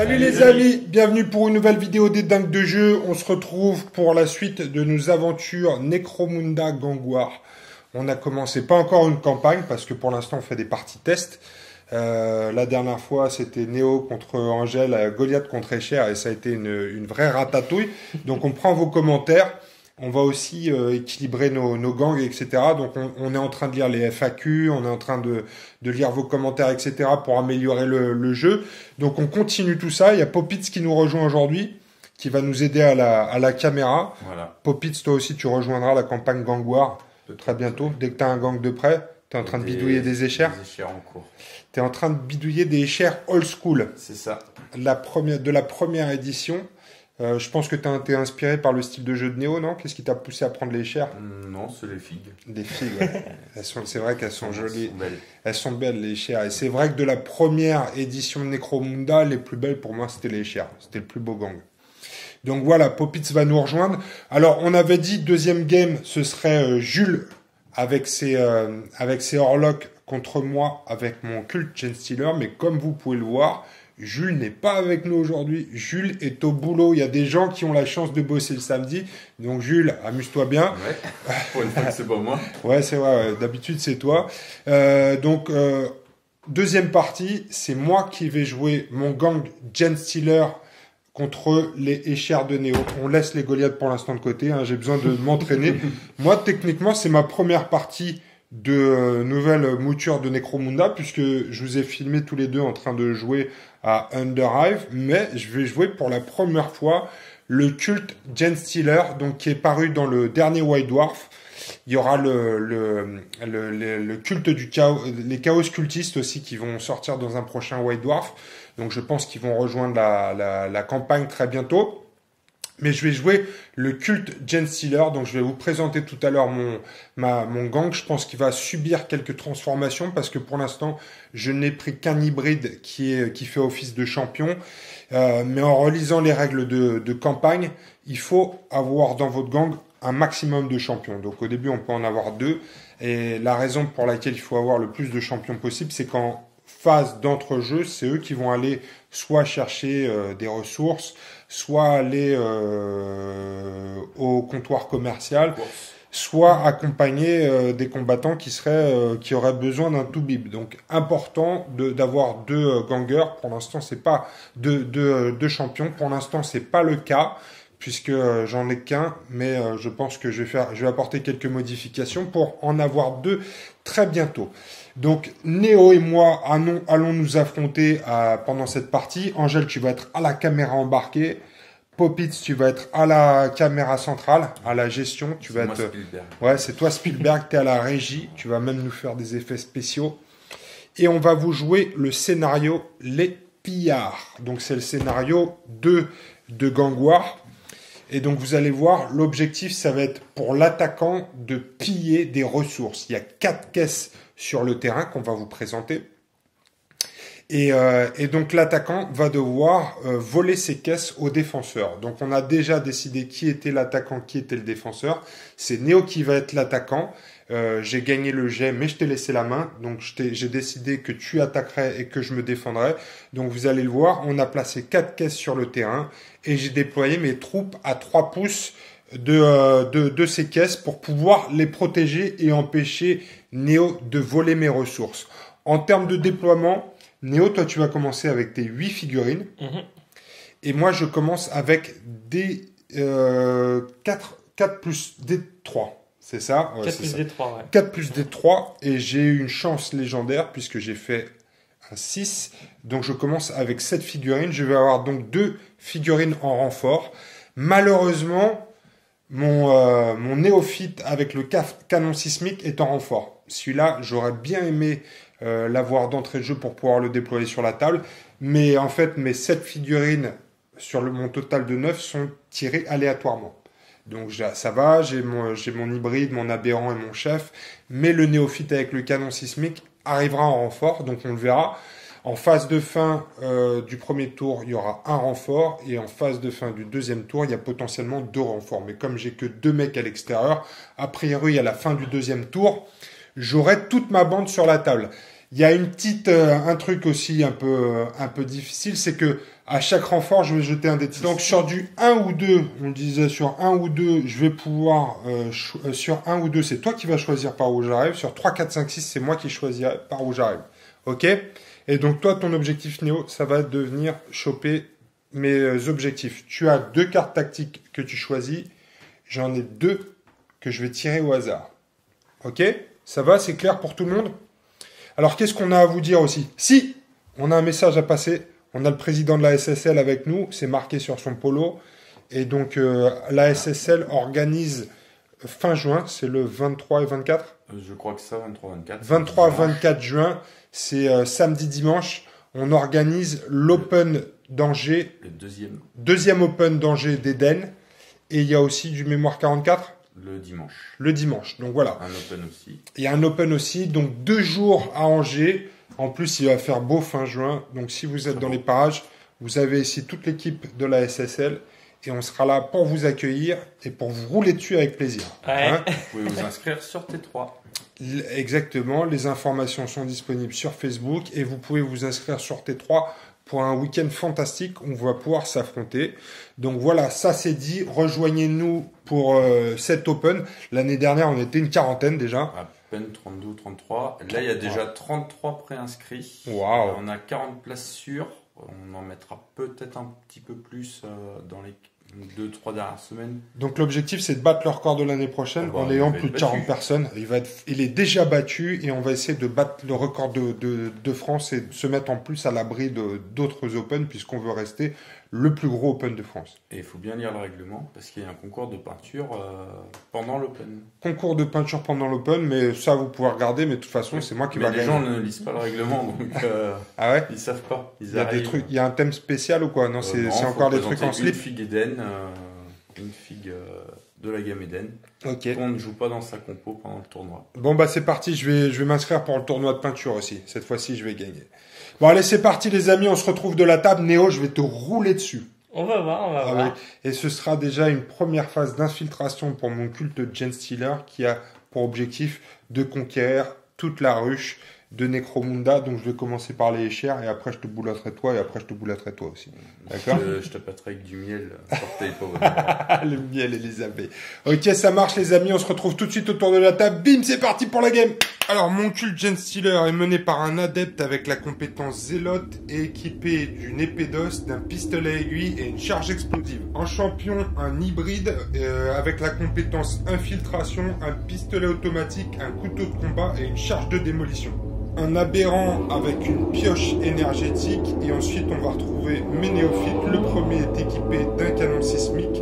Salut les amis, bienvenue pour une nouvelle vidéo des dingues de jeu. On se retrouve pour la suite de nos aventures Necromunda Gang War. On a commencé, pas encore une campagne, parce que pour l'instant on fait des parties test. La dernière fois c'était Néo contre Angèle, Goliath contre Escher, et ça a été une vraie ratatouille. Donc on prend vos commentaires. On va aussi équilibrer nos gangs, etc. Donc on est en train de lire les FAQ, on est en train de lire vos commentaires, etc. pour améliorer le jeu. Donc on continue tout ça. Il y a Popitz qui nous rejoint aujourd'hui, qui va nous aider à la caméra. Voilà. Popitz, toi aussi tu rejoindras la campagne Gang War très bientôt. Dès que tu as un gang de près, tu es en train de bidouiller des échers. Des échers en cours. Tu es en train de bidouiller des échers old school. C'est ça. De la première édition. Je pense que tu as été inspiré par le style de jeu de Néo, non? Qu'est-ce qui t'a poussé à prendre les chairs? Non, c'est les figues. Des figues, ouais. C'est vrai qu'elles sont jolies. Elles sont belles. Elles sont belles, les chairs. Et c'est vrai que de la première édition de Necromunda, les plus belles pour moi, c'était les chairs. C'était le plus beau gang. Donc voilà, Popitz va nous rejoindre. Alors, on avait dit, deuxième game, ce serait Jules avec ses Orlocks contre moi avec mon Cult Genestealer. Mais comme vous pouvez le voir, Jules n'est pas avec nous aujourd'hui. Jules est au boulot. Il y a des gens qui ont la chance de bosser le samedi. Donc Jules, amuse-toi bien. Ouais. Pour une fois que c'est pas moi. Ouais, c'est vrai. Ouais. D'habitude, c'est toi. Deuxième partie, c'est moi qui vais jouer mon gang Genestealer contre les Escher de Néo. On laisse les Goliaths pour l'instant de côté. Hein. J'ai besoin de m'entraîner. Moi, techniquement, c'est ma première partie de nouvelle mouture de Necromunda, puisque je vous ai filmé tous les deux en train de jouer à Underhive, mais je vais jouer pour la première fois le culte Genestealer, donc qui est paru dans le dernier White Dwarf. Il y aura le culte du chaos, les chaos cultistes aussi qui vont sortir dans un prochain White Dwarf. Donc je pense qu'ils vont rejoindre la campagne très bientôt. Mais je vais jouer le culte Genestealer, donc je vais vous présenter tout à l'heure mon gang. Je pense qu'il va subir quelques transformations parce que pour l'instant, je n'ai pris qu'un hybride qui fait office de champion. Mais en relisant les règles de campagne, il faut avoir dans votre gang un maximum de champions. Donc au début, on peut en avoir 2. Et la raison pour laquelle il faut avoir le plus de champions possible, c'est qu'en phase d'entrejeu, c'est eux qui vont aller soit chercher des ressources, soit aller au comptoir commercial, soit accompagner des combattants qui auraient besoin d'un toubib. Donc important d'avoir 2 gangers. Pour l'instant, c'est pas deux champions. Pour l'instant, c'est pas le cas puisque j'en ai qu'un, mais je pense que je vais apporter quelques modifications pour en avoir 2 très bientôt. Donc Néo et moi allons nous affronter pendant cette partie. Angèle, tu vas être à la caméra embarquée. Popitz, tu vas être à la caméra centrale, à la gestion. Tu vas être. Spielberg. Ouais, c'est toi Spielberg, tu es à la régie. Tu vas même nous faire des effets spéciaux. Et on va vous jouer le scénario Les Pillards. Donc c'est le scénario 2 de Gang War. Et donc vous allez voir, l'objectif, ça va être pour l'attaquant de piller des ressources. Il y a 4 caisses sur le terrain qu'on va vous présenter. Et donc l'attaquant va devoir voler ces caisses aux défenseurs. Donc on a déjà décidé qui était l'attaquant, qui était le défenseur. C'est Néo qui va être l'attaquant. J'ai gagné le jet, mais je t'ai laissé la main. Donc j'ai décidé que tu attaquerais et que je me défendrais. Donc vous allez le voir, on a placé 4 caisses sur le terrain. Et j'ai déployé mes troupes à 3 pouces de ces caisses pour pouvoir les protéger et empêcher Néo de voler mes ressources. En termes de déploiement, Néo, toi tu vas commencer avec tes 8 figurines. Et moi je commence avec des 4 plus D3. C'est ça? Ouais, 4 plus D3, ouais. 4 plus D3. Et j'ai eu une chance légendaire puisque j'ai fait un 6. Donc je commence avec 7 figurines. Je vais avoir donc 2 figurines en renfort. Malheureusement, mon néophyte avec le canon sismique est en renfort. Celui-là, j'aurais bien aimé l'avoir d'entrée de jeu pour pouvoir le déployer sur la table. Mais en fait, mes 7 figurines sur mon total de 9 sont tirées aléatoirement. Donc ça va, j'ai mon hybride, mon aberrant et mon chef. Mais le néophyte avec le canon sismique arrivera en renfort, donc on le verra. En phase de fin du premier tour, il y aura un renfort. Et en phase de fin du deuxième tour, il y a potentiellement 2 renforts. Mais comme j'ai que 2 mecs à l'extérieur, a priori, à la fin du deuxième tour, j'aurai toute ma bande sur la table. Il y a un truc aussi un peu difficile, c'est que à chaque renfort, je vais jeter un dé. Donc sur du 1 ou 2, on le disait sur 1 ou 2, je vais pouvoir, sur 1 ou 2, c'est toi qui vas choisir par où j'arrive. Sur 3, 4, 5, 6, c'est moi qui choisirai par où j'arrive. Ok? Et donc toi, ton objectif Néo, ça va devenir choper mes objectifs. Tu as 2 cartes tactiques que tu choisis. J'en ai 2 que je vais tirer au hasard. Ok? Ça va? C'est clair pour tout le monde? Alors, qu'est-ce qu'on a à vous dire aussi? Si, on a un message à passer. On a le président de la SSL avec nous. C'est marqué sur son polo. Et donc, la SSL organise fin juin. C'est le 23 et 24? Je crois que ça, 23-24. 23-24 juin. C'est samedi-dimanche. On organise l'Open d'Angers. Le deuxième. Deuxième Open d'Angers d'Eden. Et il y a aussi du Mémoire 44. Le dimanche. Le dimanche. Donc voilà. Un open aussi. Il y a un open aussi. Donc 2 jours à Angers. En plus, il va faire beau fin juin. Donc si vous êtes dans les parages, vous avez ici toute l'équipe de la SSL. Et on sera là pour vous accueillir et pour vous rouler dessus avec plaisir. Ouais. Vous pouvez vous inscrire sur T3. Exactement. Les informations sont disponibles sur Facebook. Et vous pouvez vous inscrire sur T3 pour un week-end fantastique. On va pouvoir s'affronter. Donc voilà, ça c'est dit. Rejoignez-nous pour cet Open. L'année dernière, on était une quarantaine déjà. À peine 32 ou 33. Là, il y a déjà 33 préinscrits. Waouh. On a 40 places sûres. On en mettra peut-être un petit peu plus dans les 2-3 dernières semaines. Donc l'objectif, c'est de battre le record de l'année prochaine Bon, en il ayant va plus être de 40 battu. personnes. Il est déjà battu et on va essayer de battre le record de France et de se mettre en plus à l'abri d'autres Open puisqu'on veut rester le plus gros Open de France. Et il faut bien lire le règlement parce qu'il y a un concours de peinture pendant l'Open. Concours de peinture pendant l'Open, mais ça vous pouvez regarder, mais de toute façon, c'est moi qui Mais va les gagner. gens ne lisent pas le règlement, donc Ah ouais? ils savent pas. Ils Il y a des arrivent. trucs, il y a un thème spécial ou quoi? Non, c'est Non, c'est faut encore des trucs en présenter slip. Une figue Eden, une figue de la gamme Eden. Ok. On ne joue pas dans sa compo pendant le tournoi. Bon bah c'est parti, je vais m'inscrire pour le tournoi de peinture aussi. Cette fois-ci, je vais gagner. Bon allez, c'est parti les amis, on se retrouve de la table. Néo, je vais te rouler dessus. On va voir, on va Ah voir. oui. Et ce sera déjà une première phase d'infiltration pour mon culte Gen Stealer qui a pour objectif de conquérir toute la ruche de Necromunda. Donc je vais commencer par les échères et après je te boulatterai toi et après je te boulatterai toi aussi. D'accord? Je te pâterai avec du miel pour tes pauvres. Le miel et les abeilles. Ok, ça marche les amis, on se retrouve tout de suite autour de la table. Bim, c'est parti pour la game. Alors, mon culte Gen Stealer est mené par un adepte avec la compétence zélote et équipé d'une épée d'os, d'un pistolet aiguille et une charge explosive. En champion, un hybride avec la compétence infiltration, un pistolet automatique, un couteau de combat et une charge de démolition. Un aberrant avec une pioche énergétique et ensuite on va retrouver mes néophytes. Le premier est équipé d'un canon sismique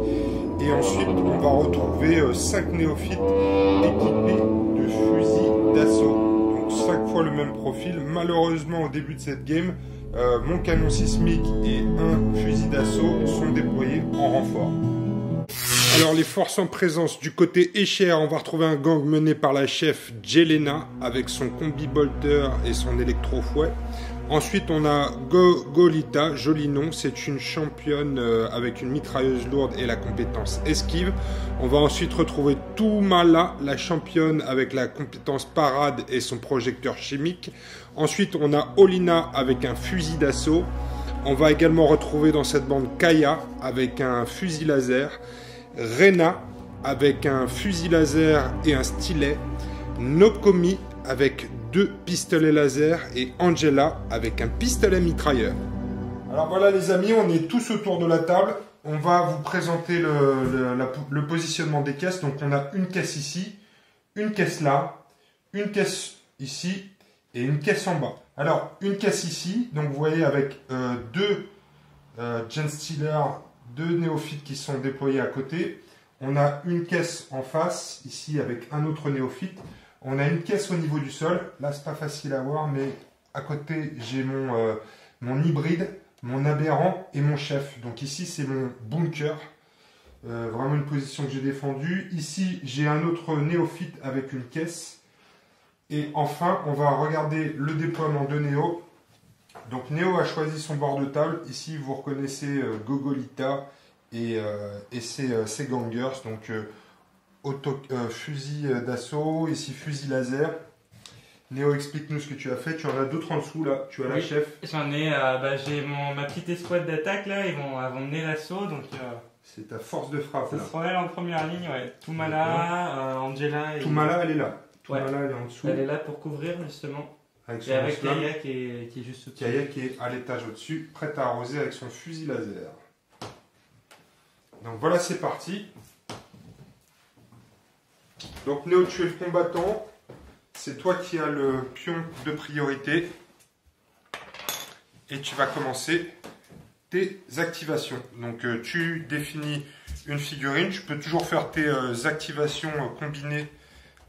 et ensuite on va retrouver 5 néophytes équipés de fusils d'assaut. Donc 5 fois le même profil. Malheureusement au début de cette game, mon canon sismique et un fusil d'assaut sont déployés en renfort. Alors les forces en présence du côté échère, on va retrouver un gang mené par la chef Jelena avec son combi bolter et son électrofouet. Ensuite on a Golita, joli nom, c'est une championne avec une mitrailleuse lourde et la compétence esquive. On va ensuite retrouver Tumala, la championne avec la compétence parade et son projecteur chimique. Ensuite on a Olina avec un fusil d'assaut. On va également retrouver dans cette bande Kaya avec un fusil laser. Rena avec un fusil laser et un stylet, Nokomi avec 2 pistolets laser et Angela avec un pistolet mitrailleur. Alors voilà les amis, on est tous autour de la table. On va vous présenter le positionnement des caisses. Donc on a une caisse ici, une caisse là, une caisse ici et une caisse en bas. Alors une caisse ici, donc vous voyez avec 2 Gen Stealer, 2 néophytes qui sont déployés à côté. On a une caisse en face, ici avec un autre néophyte. On a une caisse au niveau du sol. Là, c'est pas facile à voir, mais à côté, j'ai mon hybride, mon aberrant et mon chef. Donc ici, c'est mon bunker. Vraiment une position que j'ai défendue. Ici, j'ai un autre néophyte avec une caisse. Et enfin, on va regarder le déploiement de Néo. Donc Néo a choisi son bord de table. Ici, vous reconnaissez Gogolita et ses gangers. Donc fusil d'assaut, ici fusil laser. Néo, explique-nous ce que tu as fait. Tu en as d'autres en dessous là. Tu as la Oui. chef. J'en ai, j'ai ma petite escouade d'attaque là, elles vont mener l'assaut, donc C'est ta force de frappe ça là. sera elle en première ligne, ouais. Toumala, Angela et... Toumala, elle est là. Ouais. Toumala, elle est en dessous. Elle est là pour couvrir justement. Avec Et son avec lance-flamme. Kaya qui est juste au-dessus. Kaya qui est à l'étage au-dessus, prête à arroser avec son fusil laser. Donc voilà, c'est parti. Donc Néo, tu es le combattant. C'est toi qui as le pion de priorité. Et tu vas commencer tes activations. Donc tu définis une figurine. Tu peux toujours faire tes activations combinées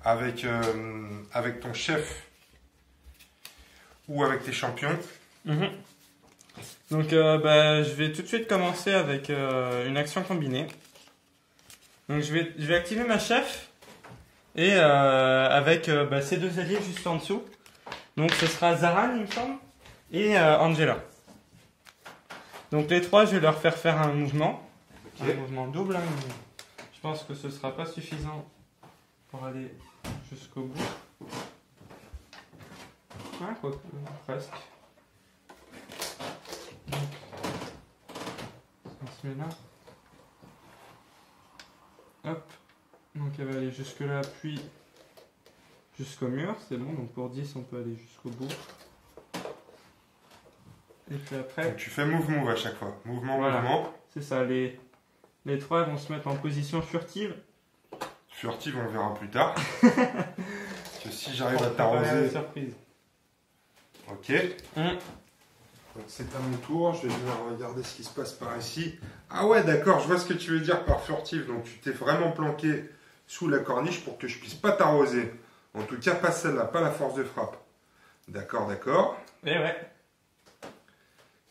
avec ton chef ou avec tes champions. Mhm. Donc je vais tout de suite commencer avec une action combinée. Donc je vais activer ma chef et avec ces deux alliés juste en dessous. Donc ce sera Zaran il me semble et Angela. Donc les trois je vais leur faire un mouvement. Ok. Un mouvement double. Hein, mais je pense que ce sera pas suffisant pour aller jusqu'au bout. Ouais, quoi, presque. Donc, on se met là. Hop. Donc elle va aller jusque là, puis jusqu'au mur. C'est bon, donc pour 10, on peut aller jusqu'au bout. Et puis après, Donc tu fais move à chaque fois. Mouvement, Voilà. mouvement. c'est ça, les trois vont se mettre en position furtive. Furtive, on verra plus tard. Parce que si j'arrive à Pour préparer la t'arroser. surprise. Ok. Hum. Donc c'est à mon tour, je vais venir regarder ce qui se passe par ici. Ah ouais, d'accord, je vois ce que tu veux dire par furtive. Donc tu t'es vraiment planqué sous la corniche pour que je puisse pas t'arroser. En tout cas, pas celle-là, pas la force de frappe. D'accord, d'accord. Et ouais.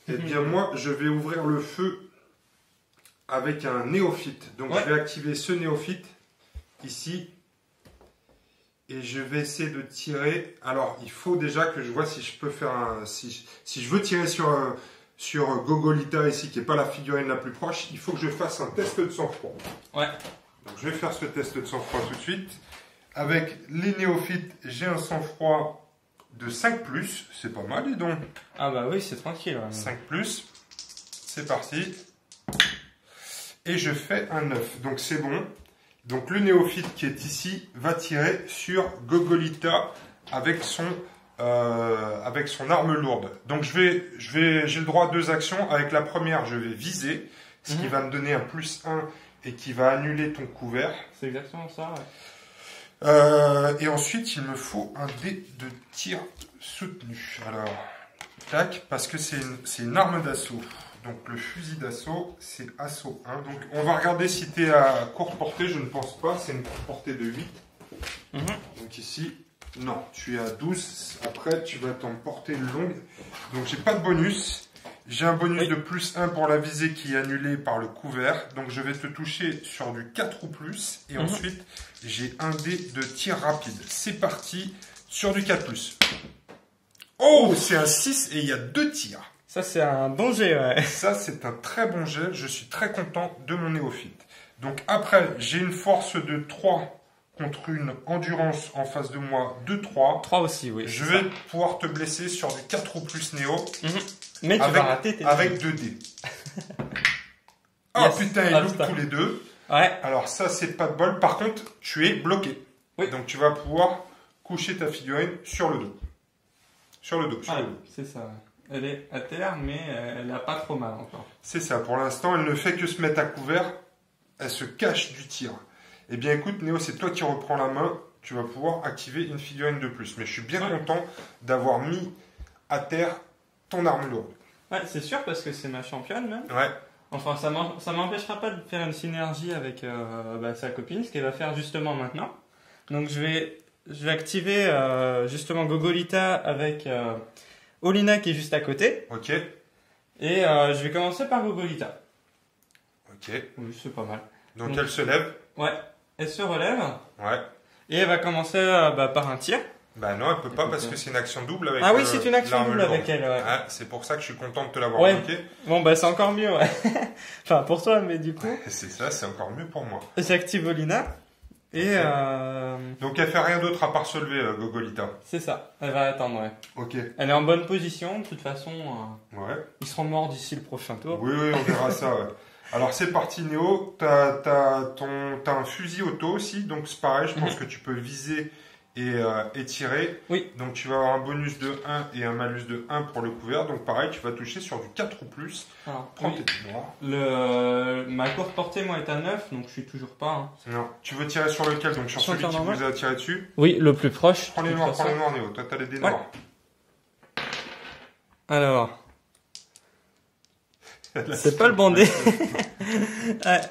Eh bien moi, je vais ouvrir le feu avec un néophyte. Donc Ouais. je vais activer ce néophyte ici. Et je vais essayer de tirer. Alors, il faut déjà que je vois si je peux faire un... Si je veux tirer sur Gogolita ici, qui n'est pas la figurine la plus proche, il faut que je fasse un test de sang-froid. Ouais. Donc, je vais faire ce test de sang-froid tout de suite. Avec les néophytes, j'ai un sang-froid de 5+. C'est pas mal, dis donc. Ah bah oui, c'est tranquille. Ouais. 5+. C'est parti. Et je fais un 9. Donc, c'est bon. Donc le néophyte qui est ici va tirer sur Gogolita avec son arme lourde. Donc j'ai le droit à 2 actions. Avec la première, je vais viser, ce qui va me donner un +1 et qui va annuler ton couvert. C'est exactement ça, ouais. Et ensuite, il me faut un dé de tir soutenu. Alors, tac, parce que c'est une arme d'assaut. Donc le fusil d'assaut, c'est assaut 1. Donc on va regarder si tu es à courte portée, je ne pense pas, c'est une courte portée de 8. Donc ici, non, tu es à 12. Après, tu vas être en portée longue. Donc j'ai pas de bonus. J'ai un bonus de +1 pour la visée qui est annulée par le couvert. Donc je vais te toucher sur du 4 ou plus. Et ensuite, j'ai un dé de tir rapide. C'est parti sur du 4+. Oh, c'est un 6 et il y a 2 tirs. Ça, c'est un bon jet, ouais. Ça, c'est un très bon jet. Je suis très content de mon néophyte. Donc après, j'ai une force de 3 contre une endurance en face de moi de 3. 3 aussi, oui. Je vais pouvoir te blesser sur du 4 ou plus néo Mais tu vas rater tes avec 2 dés. Ah Yes. putain, ils Ah, loupent putain. tous les deux. Ouais. Alors ça, c'est pas de bol. Par contre, tu es bloqué. Oui. Donc tu vas pouvoir coucher ta figurine sur le dos. Sur le dos. Sur Ah, le dos. c'est ça. Elle est à terre, mais elle a pas trop mal encore. C'est ça, pour l'instant, elle ne fait que se mettre à couvert, elle se cache du tir. Eh bien écoute, Néo, c'est toi qui reprends la main, tu vas pouvoir activer une figurine de plus. Mais je suis bien content d'avoir mis à terre ton arme lourde. Ouais, c'est sûr, parce que c'est ma championne, même. Ouais, Enfin, ça m'empêchera pas de faire une synergie avec sa copine, ce qu'elle va faire justement maintenant. Donc je vais activer justement Gogolita avec Olina qui est juste à côté. ok, Et je vais commencer par Gogolita. ok. Oui, c'est pas mal. Donc Mm. elle se lève, Ouais, elle se relève ouais. et elle va commencer par un tir. Bah non, elle peut pas parce que c'est une action double avec Ah oui, c'est une action l'arme double lourde. avec elle, ouais. Ah, c'est pour ça que je suis content de te l'avoir Ouais. bloqué. Bon, bah c'est encore mieux, ouais. Enfin, pour toi, mais du coup, C'est ça, c'est encore mieux pour moi. j'active Olina Et Donc elle fait rien d'autre à part se lever, Gogolita. c'est ça, elle va attendre, ouais. Ok. Elle est en bonne position, de toute façon, Ouais. ils seront morts d'ici le prochain tour. Oui, oui, on verra ça. Ouais. Alors c'est parti, Néo. T'as un fusil auto aussi, donc c'est pareil. Je pense que tu peux viser et tirer. Oui. Donc tu vas avoir un bonus de 1 et un malus de 1 pour le couvert. Donc pareil, tu vas toucher sur du 4 ou plus. Alors, Prends oui. tes noirs. Ma courte portée, moi, est à 9, donc je suis toujours pas. Hein. Non. Tu veux tirer sur lequel? Donc sur Sur le celui qui normal. vous a tiré dessus. Oui, le plus proche. Prends les noirs, Néo. Toi, t'as les dés noirs. Alors, c'est pas le bon dé. Ouais,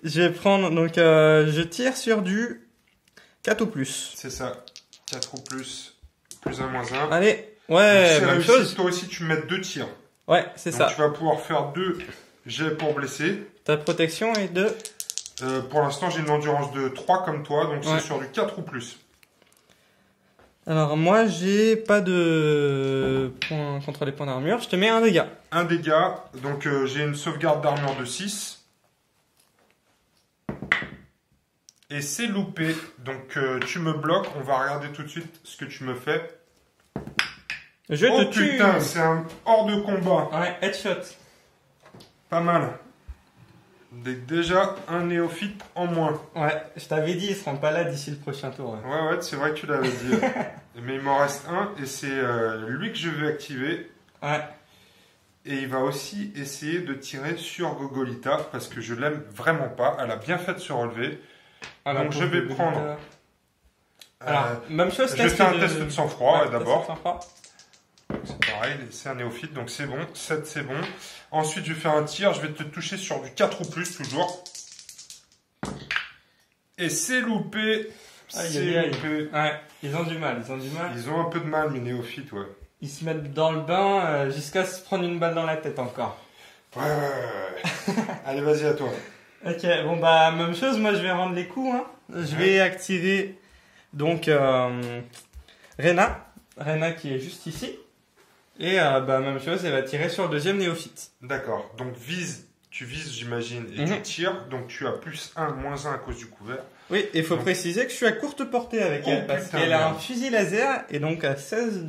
je vais prendre, donc je tire sur du 4 ou plus. C'est ça. 4 ou plus. Plus 1, moins 1. Allez, ouais, Donc, même réussi, chose. toi aussi, tu mets 2 tirs. Ouais, c'est Donc ça. tu vas pouvoir faire 2 jets pour blesser. Ta protection est de... Pour l'instant, j'ai une endurance de 3 comme toi, donc Ouais. c'est sur du 4 ou plus. Alors moi, j'ai pas de points contre les points d'armure. Je te mets un dégât. Un dégât, donc j'ai une sauvegarde d'armure de 6. Et c'est loupé, donc tu me bloques. On va regarder tout de suite ce que tu me fais. Je Oh te tue. putain, c'est un hors de combat. Ouais, headshot. Pas mal. Déjà un néophyte en moins. Ouais, je t'avais dit, ils seront pas là d'ici le prochain tour. Ouais. Ouais, c'est vrai que tu l'avais dit. Mais il m'en reste un et c'est lui que je vais activer. Ouais. Et il va aussi essayer de tirer sur Gogolita parce que je l'aime vraiment pas. Elle a bien fait de se relever. Alors, Donc je vais prendre. Alors, même chose. Je vais faire un test de sang-froid d'abord. Test de sang-froid. C'est pareil, c'est un néophyte, donc c'est bon. 7, c'est bon. Ensuite, je vais faire un tir. Je vais te toucher sur du 4 ou plus, toujours. Et c'est loupé. Aïe, C'est aïe, aïe. loupé. Ouais, ils ont du mal, ils ont du mal. Ils ont un peu de mal, mes néophytes, ouais. Ils se mettent dans le bain jusqu'à se prendre une balle dans la tête encore. Ouais. Allez, vas-y, à toi. Ok, bon bah même chose, moi je vais rendre les coups. Hein. Je vais activer donc Rena qui est juste ici. Et bah même chose, elle va tirer sur le deuxième néophyte. D'accord. Donc tu vises, j'imagine, et tu tires. Donc tu as plus 1, moins 1 à cause du couvert. Oui, il faut préciser que je suis à courte portée avec elle, parce putain, qu'elle a un merde. fusil laser et donc à 16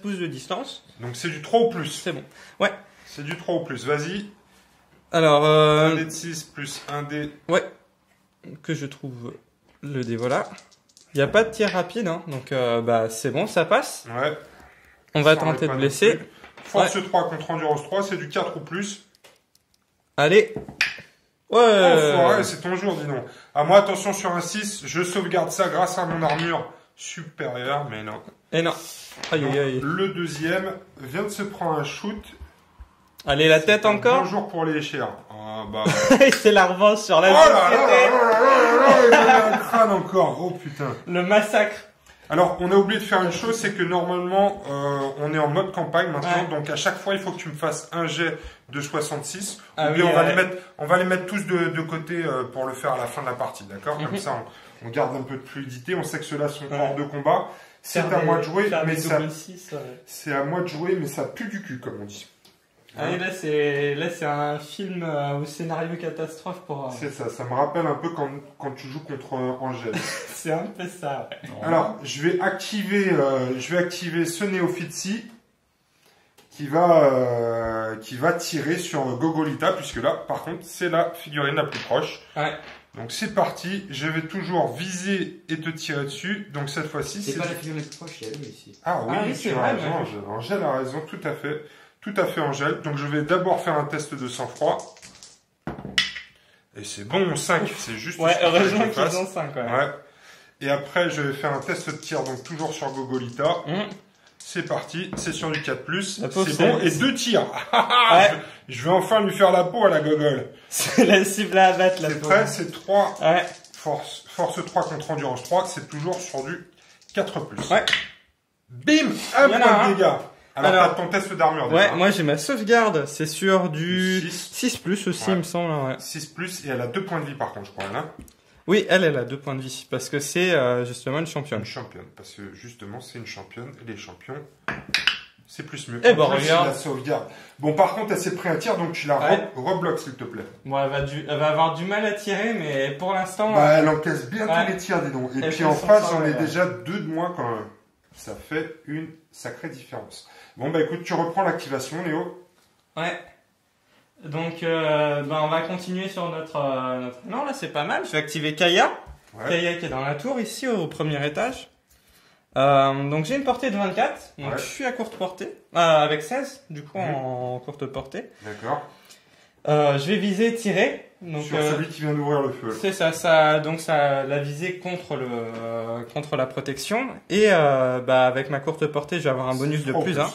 pouces de distance. Donc c'est du 3 ou plus. C'est bon. Ouais. C'est du 3 ou plus. Vas-y. Alors, Un dé de 6 plus un dé. ouais, que je trouve le dé, voilà. Il n'y a pas de tir rapide, hein, donc bah c'est bon, ça passe. Ouais. On va Ça en est tenter pas de non blesser. plus. Force 3 contre endurance 3, c'est du 4 ou plus. Allez. Oh, Ouais. ouais, c'est ton jour, dis donc. À moi, attention sur un 6, je sauvegarde ça grâce à mon armure supérieure, mais non. Et non. Aïe Donc, aïe aïe. le deuxième vient de se prendre un shoot. Allez, la tête encore. Bonjour pour les chers. Ah, bah. C'est la revanche sur la Oh là là société. là là là là, il a un crâne encore. Oh putain. Le massacre. Alors, on a oublié de faire une chose, c'est que normalement, on est en mode campagne maintenant, Ouais. donc à chaque fois, il faut que tu me fasses un jet de 66. Ah ou bien oui, on va les mettre tous de côté pour le faire à la fin de la partie, d'accord? Comme ça, on garde un peu de fluidité. On sait que ceux-là sont hors de combat. C'est à moi de jouer, mais ça, c'est à moi de jouer, mais ça pue du cul, comme on dit. Ah oui, là c'est un film au scénario catastrophe pour. C'est ça, ça me rappelle un peu quand tu joues contre Angèle. C'est un peu ça. Ouais. Alors, je vais activer ce néophyte-ci qui va tirer sur Gogolita, puisque là, par contre, c'est la figurine la plus proche. Ouais. Donc c'est parti, je vais toujours viser et te tirer dessus. Donc cette fois-ci, C'est pas la figurine la plus proche, il y a lui ici. Ah oui, Ah oui, tu c'est as vrai, raison, ouais. Angèle. Angèle a raison, tout à fait Angèle. Donc je vais d'abord faire un test de sang-froid. Et c'est bon, 5, c'est juste Ouais, ce qu'il fallait que heureusement je qu'ils fasse. ont 5 ouais. Ouais. Et après, je vais faire un test de tir, donc toujours sur Gogolita. C'est parti, c'est sur du 4+, La pauvre, c'est bon, et 2 tirs. Ouais. Je vais enfin lui faire la peau à la gogole. C'est la cible à abattre là. C'est prêt, c'est 3, Ouais. force 3 contre endurance 3, c'est toujours sur du 4+. Ouais. Bim, un Il y en a point un. de dégâts. Alors, Alors, t'as ton test d'armure déjà. Ouais, moi j'ai ma sauvegarde, c'est sur du 6 plus aussi, Ouais. il me semble. Ouais. 6+, et elle a 2 points de vie par contre, je crois, là. Oui, elle a 2 points de vie parce que c'est justement une championne. Une championne, parce que justement, c'est une championne, et les champions C'est plus mieux. Eh ben, En plus, regarde. la sauvegarde. Bon, par contre, elle s'est pris un tir, donc tu la Ouais. rebloques, s'il te plaît. Bon, elle va avoir du mal à tirer, mais pour l'instant... Bah, elle encaisse bien Ouais. tous les tirs, dis donc. Et Elle puis fait en son face, j'en travail, ai ouais. déjà 2 de moins quand même. Ça fait une sacrée différence. Bon, bah écoute, tu reprends l'activation, Léo. Ouais. Donc, on va continuer sur notre... Non, là, c'est pas mal. Je vais activer Kaya. Ouais. Kaya qui est dans la tour, ici, au premier étage. Donc, j'ai une portée de 24. Donc, Ouais. je suis à courte portée. Avec 16, du coup, Mhm. en courte portée. D'accord. Je vais viser tirer. Donc, Sur celui qui vient d'ouvrir le feu. c'est ça, donc ça la visée contre la protection. Et avec ma courte portée, je vais avoir un bonus de Trois au plus 1.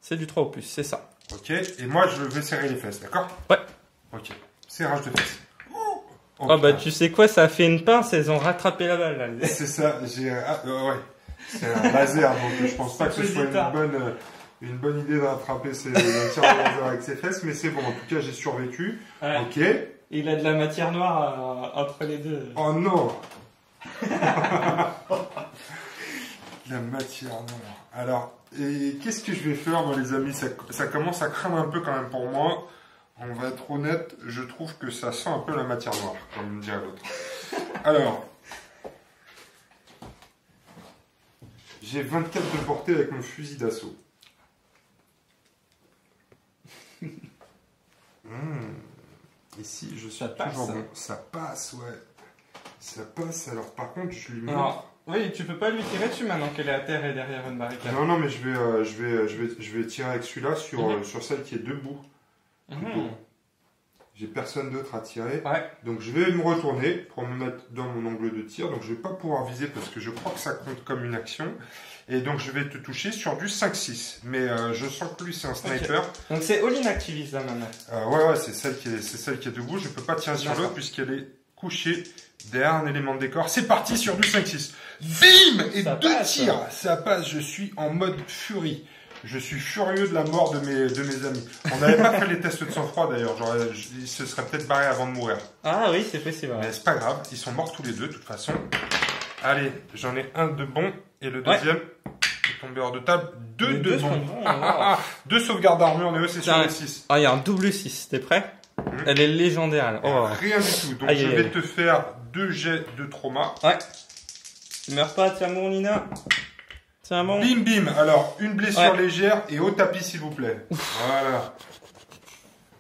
C'est du 3 au plus, c'est ça. Ok, et moi je vais serrer les fesses, d'accord? Ouais. Ok, serrage de fesses. Oh bah tu sais quoi, ça a fait une pince, elles ont rattrapé la balle là. C'est ça, ouais. C'est un laser, donc je pense pas que ce soit une bonne idée de rattraper un tir de laser avec ses fesses, mais c'est bon, en tout cas j'ai survécu. Ouais. Ok. Il a de la matière noire entre les deux. Oh non. La matière noire. Alors, et qu'est-ce que je vais faire, moi, les amis? Ça commence à craindre un peu quand même pour moi. On va être honnête, je trouve que ça sent un peu la matière noire, comme dirait l'autre. Alors, j'ai 24 de portée avec mon fusil d'assaut. Ici, je suis Ça passe. toujours bon. Ça passe, ouais. Ça passe. Alors, par contre, je lui montre. Alors, oui, tu peux pas lui tirer dessus maintenant qu'elle est à terre et derrière une barricade. Non, mais je vais tirer avec celui-là sur celle qui est debout. Mhm. J'ai personne d'autre à tirer. Ouais. Donc je vais me retourner pour me mettre dans mon angle de tir. Donc je vais pas pouvoir viser parce que je crois que ça compte comme une action. Et donc je vais te toucher sur du 5-6. Mais je sens que lui c'est un sniper. Donc c'est all-in activiste là maintenant. Ouais, c'est celle qui est debout. Je peux pas tirer sur D'accord. l'autre puisqu'elle est couchée derrière un élément de décor. C'est parti sur du 5-6. Bim! Et Ça 2 passe. tirs. Ça passe. Je suis en mode furie. Je suis furieux de la mort de mes amis. On n'avait pas fait les tests de sang-froid d'ailleurs. Ils se seraient peut-être barrés avant de mourir. Ah oui, c'est possible. Mais c'est pas grave, ils sont morts tous les deux de toute façon. Allez, j'en ai un de bon et le deuxième est tombé hors de table. Les Deux deux de sont bon. bons, wow. 2 sauvegardes d'armure, Néo, c'est sur Tiens. le 6. Ah, il y a un double 6, t'es prêt? Elle est légendaire. Elle. Oh. Rien du tout. Donc Aïe, je aïe, vais aïe. te faire 2 jets de trauma. Ouais. Meurs pas, tiens bon Nina. Tiens bon. Bim bim. Alors, une blessure Ouais. légère et au tapis s'il vous plaît. Voilà.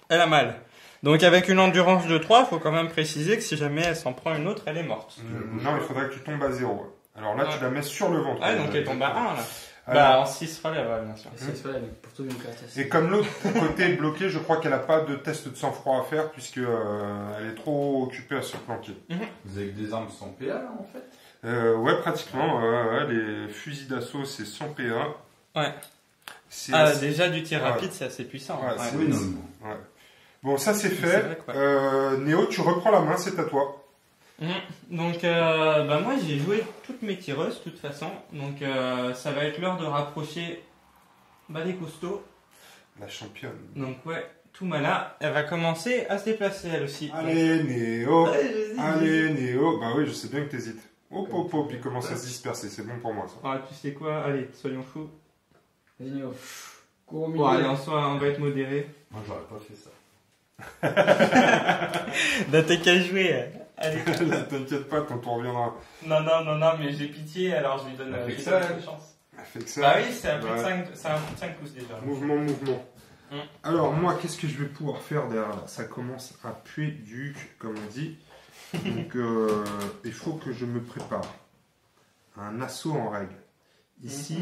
Elle a mal. Donc avec une endurance de 3, faut quand même préciser que si jamais elle s'en prend une autre, elle est morte. Non, il faudrait que tu tombes à 0. Alors là, Ouais. tu la mets sur le ventre. Ah, donc elle tombe à 1 là. Alors, Bah en 6 relève, ouais, bien sûr. C'est vrai, donc pour tout une carte. et comme l'autre côté est bloqué, je crois qu'elle n'a pas de test de sang-froid à faire puisque elle est trop occupée à se planquer. Vous avez que des armes sans PA là en fait? Ouais, pratiquement. Les fusils d'assaut, c'est 100 PA. Ouais. C'est Ah, assez- déjà du tir Ouais. rapide, c'est assez puissant. Ouais, Ouais. c'est- Oui, non. Ouais. Bon, ça c'est C'est fait. vrai que ouais. Néo, tu reprends la main, c'est à toi. Donc moi j'ai joué toutes mes tireuses de toute façon. Donc ça va être l'heure de rapprocher les costauds. La championne. Donc ouais, tout mana, elle va commencer à se déplacer elle aussi. Allez, Néo. Ouais, j'hésite, Allez, Néo. Bah oui, je sais bien que t'hésites. Hop, hop, hop, il commence à se disperser. C'est bon pour moi, ça. Ah, tu sais quoi, allez, soyons fous. Vas-y, Néo. Cours au milieu. Bon, allez, on va être modéré. Moi j'aurais pas fait ça. Bah t'as qu'à jouer. Allez. T'inquiète pas, quand on reviendra. Non, mais j'ai pitié, alors je lui donne Avec je ça, lui donne une chance. Elle fait que ça. Bah oui, c'est un plus de Ouais. 5, c'est un plus de 5 pouces déjà. Mouvement. Mm. Alors, moi, qu'est-ce que je vais pouvoir faire derrière là? Ça commence à puer du cul, comme on dit. Donc, il faut que je me prépare à un assaut en règle. Ici,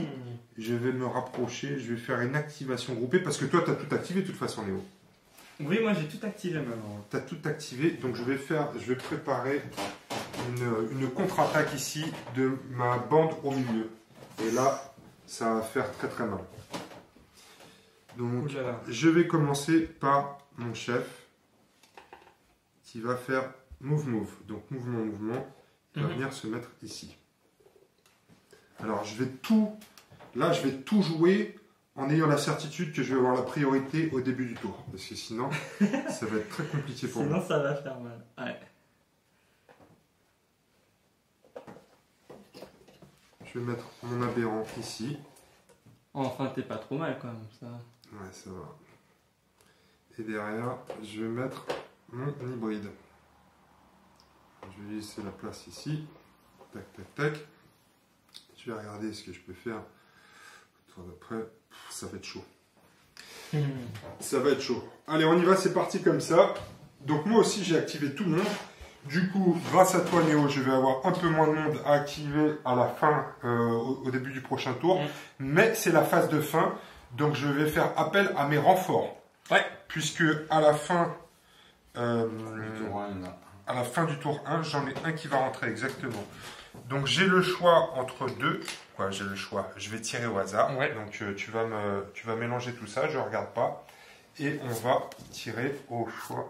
je vais me rapprocher, je vais faire une activation groupée, parce que toi, tu as tout activé de toute façon, Léo. Oui, moi j'ai tout activé maintenant. Tu as tout activé, donc je vais préparer une contre-attaque ici de ma bande au milieu. Et là, ça va faire très très mal. Donc, Oulala. je vais commencer par mon chef qui va faire move. Donc, mouvement. Il va Mhm. venir se mettre ici. Alors, je vais tout jouer en ayant la certitude que je vais avoir la priorité au début du tour. Parce que sinon, ça va être très compliqué pour moi. Sinon ça va faire mal. Ouais. Je vais mettre mon aberrant ici. Enfin, t'es pas trop mal quand même, ça. Ouais, ça va. Et derrière, je vais mettre mon hybride. Je vais laisser la place ici. Tac, tac, tac. Je vais regarder ce que je peux faire. Tour d'après, ça va être chaud. Ça va être chaud. Allez, on y va, c'est parti comme ça. Donc moi aussi, j'ai activé tout le monde. Du coup, grâce à toi, Néo, je vais avoir un peu moins de monde à activer à la fin, au début du prochain tour. Mais c'est la phase de fin, donc je vais faire appel à mes renforts. Ouais. Puisque à la fin, Du tour 1, il y en a un. à la fin du tour 1, j'en ai un qui va rentrer exactement. Donc j'ai le choix entre deux. Quoi, j'ai le choix. Je vais tirer au hasard. Ouais. Donc tu vas mélanger tout ça. Je regarde pas. Et on va tirer au choix.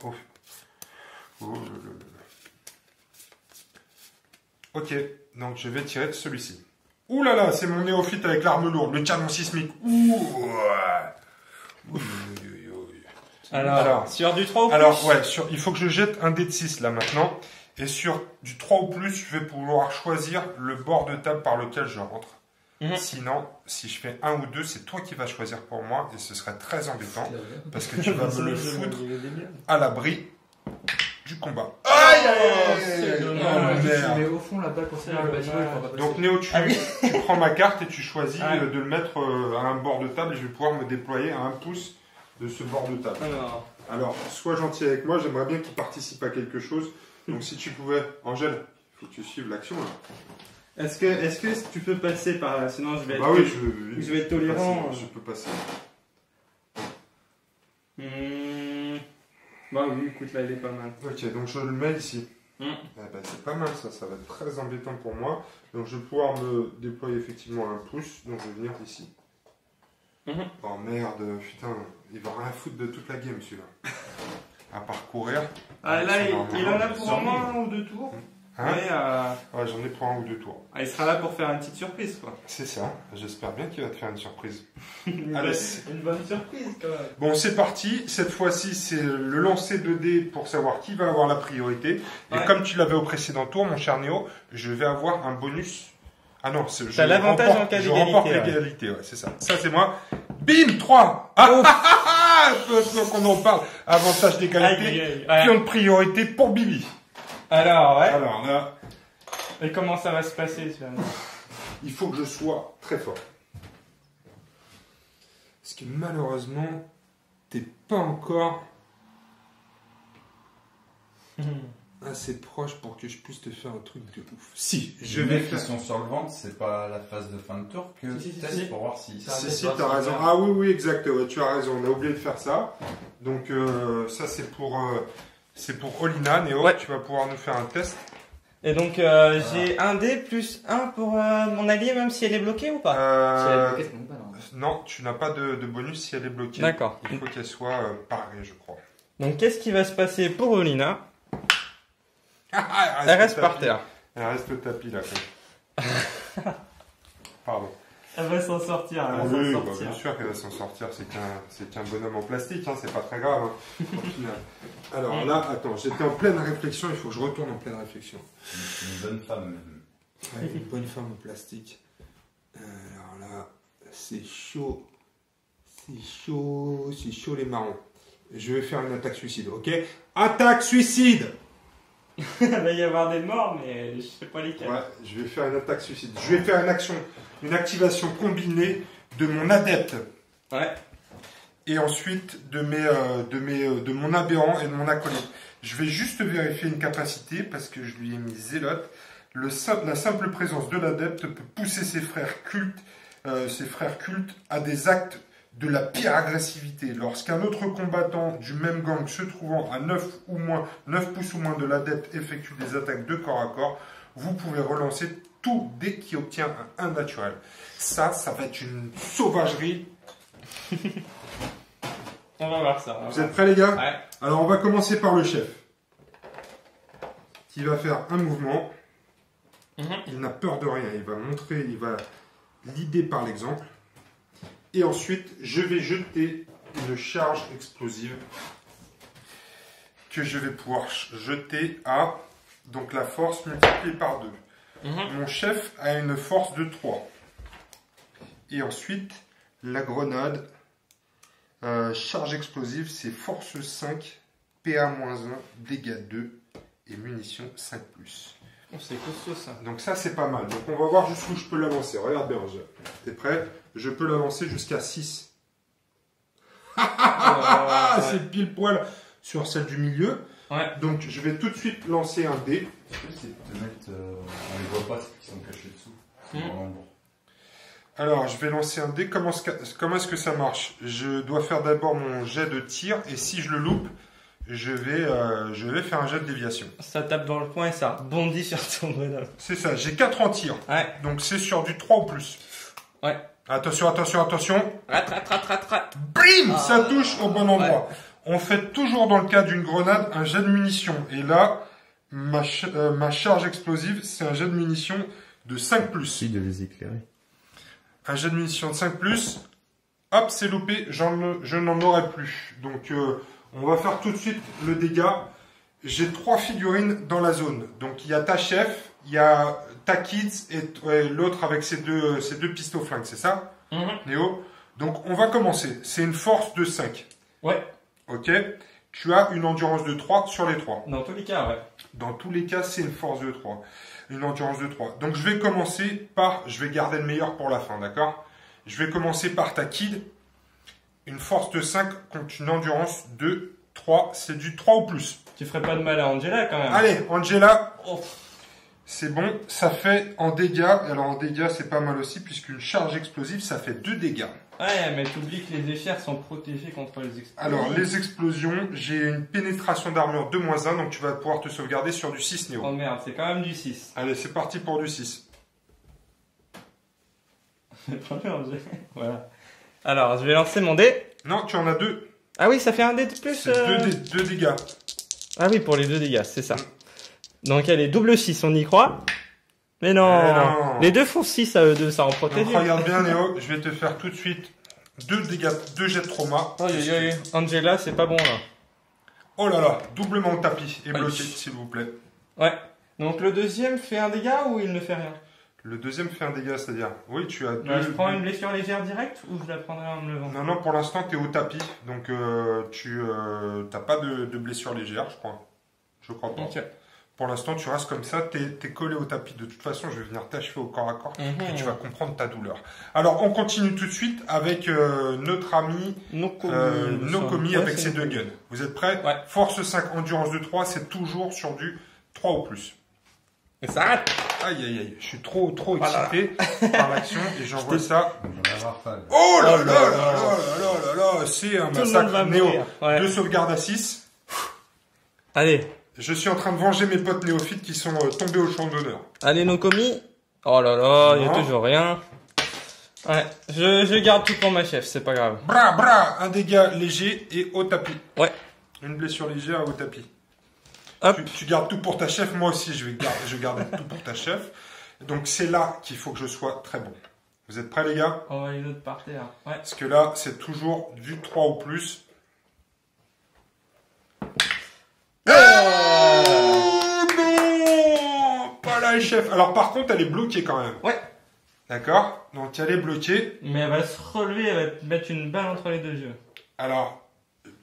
Ok. Donc je vais tirer celui-ci. Ouh là là, c'est mon néophyte avec l'arme lourde, le canon sismique. Ouh. Alors, sur du 3 ou plus. Alors, ouais, il faut que je jette un dé de 6 là maintenant. Et sur du 3 ou plus, je vais pouvoir choisir le bord de table par lequel je rentre. Sinon, si je fais 1 ou 2, c'est toi qui vas choisir pour moi. Et ce serait très embêtant. Parce que tu vas me le foutre à l'abri du combat. Aïe, aïe, aïe, merde. Mais au fond, la balle concernant le bâtiment, il faut pas passer. Donc Néo, tu prends ma carte et tu choisis de le mettre à un bord de table. Et je vais pouvoir me déployer à 1 pouce de ce bord de table. Alors, sois gentil avec moi, j'aimerais bien que tu participes à quelque chose. Donc si tu pouvais, Angèle, il faut que tu suives l'action là. Est-ce que tu peux passer par là? Sinon, je vais être, Bah oui, je vais être tolérant. Je peux passer. Bah oui, écoute, là, il est pas mal. Ok, donc je le mets ici. Mm. Eh ben, c'est pas mal ça va être très embêtant pour moi. Donc je vais pouvoir me déployer effectivement à 1 pouce, donc je vais venir ici. Oh merde, putain, il va rien foutre de toute la game celui-là. À parcourir. Ah, là, il en a pour au moins 1 ou 2 tours. Hein Mais, Ouais, j'en ai pour 1 ou 2 tours. il sera là pour faire une petite surprise, quoi. C'est ça, j'espère bien qu'il va te faire une surprise. Une Allez. bonne surprise, quand même. Bon, c'est parti. Cette fois-ci, c'est le lancer de dés pour savoir qui va avoir la priorité. Et Ouais. comme tu l'avais au précédent tour, mon cher Néo, je vais avoir un bonus. Ah non, T'as l'avantage en cas je d'égalité, remporte ouais. l'égalité, ouais, c'est ça. Ça, c'est moi. Bim, 3. Ah, qu'on en parle. Avantage d'égalité. Pion de priorité pour Bibi. Alors, ouais. Alors là, Et comment ça va se passer, tu vas me dire? il faut que je sois très fort. Parce que malheureusement, t'es pas encore assez proche pour que je puisse te faire un truc de ouf. Si, je Les vais mecs qui faire. sont sur le ventre, c'est pas la phase de fin de tour que Si, tu si, testes si. pour voir si ça Si, t'as raison. Ah oui, oui, exact. Ouais, tu as raison. On a oublié de faire ça. Donc, ça, c'est pour Olina. Néo, Ouais. tu vas pouvoir nous faire un test. Et donc, j'ai un dé plus 1 pour mon allié, même si elle est bloquée ou pas? Si elle est Euh, bloquée, ça compte pas, non. non, tu n'as pas de bonus si elle est bloquée. D'accord. Il faut qu'elle soit parée, je crois. Donc, qu'est-ce qui va se passer pour Olina? Elle Elle reste au par tapis. terre. Elle reste au tapis, là. Pardon. Elle va s'en sortir, Ah oui, bah, bien sûr qu'elle va s'en sortir. C'est qu'un bonhomme en plastique, hein, c'est pas très grave. Hein, au final. Alors là, attends, j'étais en pleine réflexion. Il faut que je retourne en pleine réflexion. une bonne femme même. Ouais, une bonne femme en plastique. Alors là, c'est chaud. C'est chaud les marrons. Je vais faire une attaque suicide, ok? Attaque suicide! Il va y avoir des morts, mais je sais pas lesquels. Ouais, je vais faire une attaque suicide. Je vais faire une activation combinée de mon adepte. Ouais. Et ensuite de mon aberrant et de mon acolyte. Je vais juste vérifier une capacité parce que je lui ai mis zélote. La simple présence de l'adepte peut pousser ses frères cultes à des actes de la pire agressivité. Lorsqu'un autre combattant du même gang se trouvant à 9 pouces ou moins de l'adepte effectue des attaques de corps à corps, vous pouvez relancer tout dès qu'il obtient un 1 naturel. Ça va être une sauvagerie. On va voir ça. Vous êtes prêts les gars? Ouais. Alors on va commencer par le chef. Qui va faire un mouvement. Il n'a peur de rien. Il va l'idée par l'exemple. Et ensuite, je vais jeter une charge explosive que je vais pouvoir jeter à donc la force multipliée par 2. Mon chef a une force de 3. Et ensuite, La grenade. Charge explosive, c'est force 5, PA-1, dégâts 2 et munitions 5+. Oh, c'est costaud ça. Donc ça, c'est pas mal. Donc on va voir jusqu'où je peux l'avancer. Regarde bien, t'es prêt? Je peux l'avancer jusqu'à 6. C'est pile poil sur celle du milieu. Ouais. Donc je vais tout de suite lancer un dé. Je peux essayer de te mettre. On les voit pas, c'est qu'ils sont cachés dessous. C'est vraiment bon. Alors je vais lancer un dé. Comment est-ce que ça marche? Je dois faire d'abord mon jet de tir et si je le loupe, je vais faire un jet de déviation. Ça tape dans le point et ça rebondit sur ton bonhomme. C'est ça, j'ai 4 en tir. Ouais. Donc c'est sur du 3 ou plus. Ouais. Attention, attention, attention. Rat. Bim, ça touche au bon endroit. Ouais. On fait toujours dans le cas d'une grenade un jet de munitions. Et là, ma charge explosive, c'est un jet de munitions de 5+. Si, de les éclairer. Un jet de munitions de 5+. Hop, c'est loupé, je n'en aurai plus. Donc, on va faire tout de suite le dégât. J'ai 3 figurines dans la zone. Donc, il y a ta chef, il y a ta kids et l'autre avec ses deux pistons flingues, c'est ça, Néo? Donc, on va commencer. C'est une force de 5. Ouais. Ok. Tu as une endurance de 3 sur les 3. Dans tous les cas, ouais. Dans tous les cas, c'est une force de 3. Une endurance de 3. Donc, je vais commencer par... Je vais garder le meilleur pour la fin, d'accord? Je vais commencer par ta kid. Une force de 5 contre une endurance de 3. C'est du 3 ou plus. Tu ferais pas de mal à Angela, quand même. Allez, Angela. Oh. C'est bon. Ça fait en dégâts... Alors, en dégâts, c'est pas mal aussi, puisqu'une charge explosive, ça fait 2 dégâts. Ouais, mais t'oublies que les échères sont protégées contre les explosions. Alors, les explosions, j'ai une pénétration d'armure de -1, donc tu vas pouvoir te sauvegarder sur du 6, Néo. Oh merde, c'est quand même du 6. Allez, c'est parti pour du 6. Voilà. Alors, je vais lancer mon dé. Non, tu en as 2. Ah oui, ça fait un dé de plus. C'est 2 dégâts. Ah oui, pour les 2 dégâts, c'est ça. Donc, elle est double 6, on y croit? Mais non. Les deux font 6 à eux deux, ça en protège. Regarde bien, Néo, je vais te faire tout de suite 2 dégâts, 2 jets de trauma. Oh, Angela, c'est pas bon là. Oh là là, doublement au tapis et bloqué, s'il vous plaît. Ouais. Donc le deuxième fait un dégât ou il ne fait rien? Le deuxième fait un dégât, c'est-à-dire, oui, tu as 2. Je prends une blessure légère directe ou je la prendrai en me levant? Non, pour l'instant, tu es au tapis, donc tu n'as pas de blessure légère, je crois. Je crois pas. Okay. Pour l'instant, tu restes comme ça, t'es collé au tapis. De toute façon, je vais venir t'achever au corps à corps et tu vas comprendre ta douleur. Alors, on continue tout de suite avec notre ami Nokomi avec ses 2 guns. Vous êtes prêts? Ouais. Force 5, endurance de 3, c'est toujours sur du 3 ou plus. Et ça arrête. Aïe, je suis trop excité par l'action et j'envoie ça. J'en ai avoir pas. Oh là là, c'est un massacre. Néo, ouais. 2 sauvegardes à 6. Allez. Je suis en train de venger mes potes néophytes qui sont tombés au champ d'honneur. Allez, Nokomi. Oh là là, il n'y a toujours rien. Ouais, je garde tout pour ma chef, c'est pas grave. Un dégât léger et au tapis. Ouais. Une blessure légère au tapis. Hop. Tu gardes tout pour ta chef, moi aussi je garde tout pour ta chef. Donc c'est là qu'il faut que je sois très bon. Vous êtes prêts les gars? On va les autres par terre. Ouais. Parce que là, c'est toujours du 3 ou plus. Oh non, pas la chef. Alors par contre, elle est bloquée quand même. Ouais. D'accord? Donc elle est bloquée. Mais elle va se relever, elle va te mettre une balle entre les 2 yeux. Alors,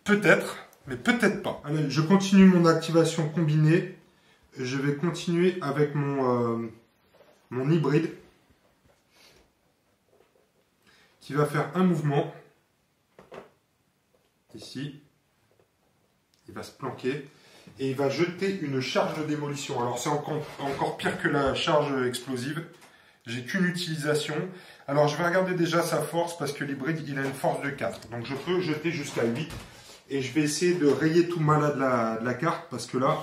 peut-être, mais peut-être pas. Allez, je continue mon activation combinée. Je vais continuer avec mon hybride. Qui va faire un mouvement. Ici. Il va se planquer. Et il va jeter une charge de démolition. Alors c'est encore pire que la charge explosive. J'ai qu'une utilisation. Alors je vais regarder déjà sa force parce que l'hybride il a une force de 4. Donc je peux jeter jusqu'à 8. Et je vais essayer de rayer tout malade de la carte parce que là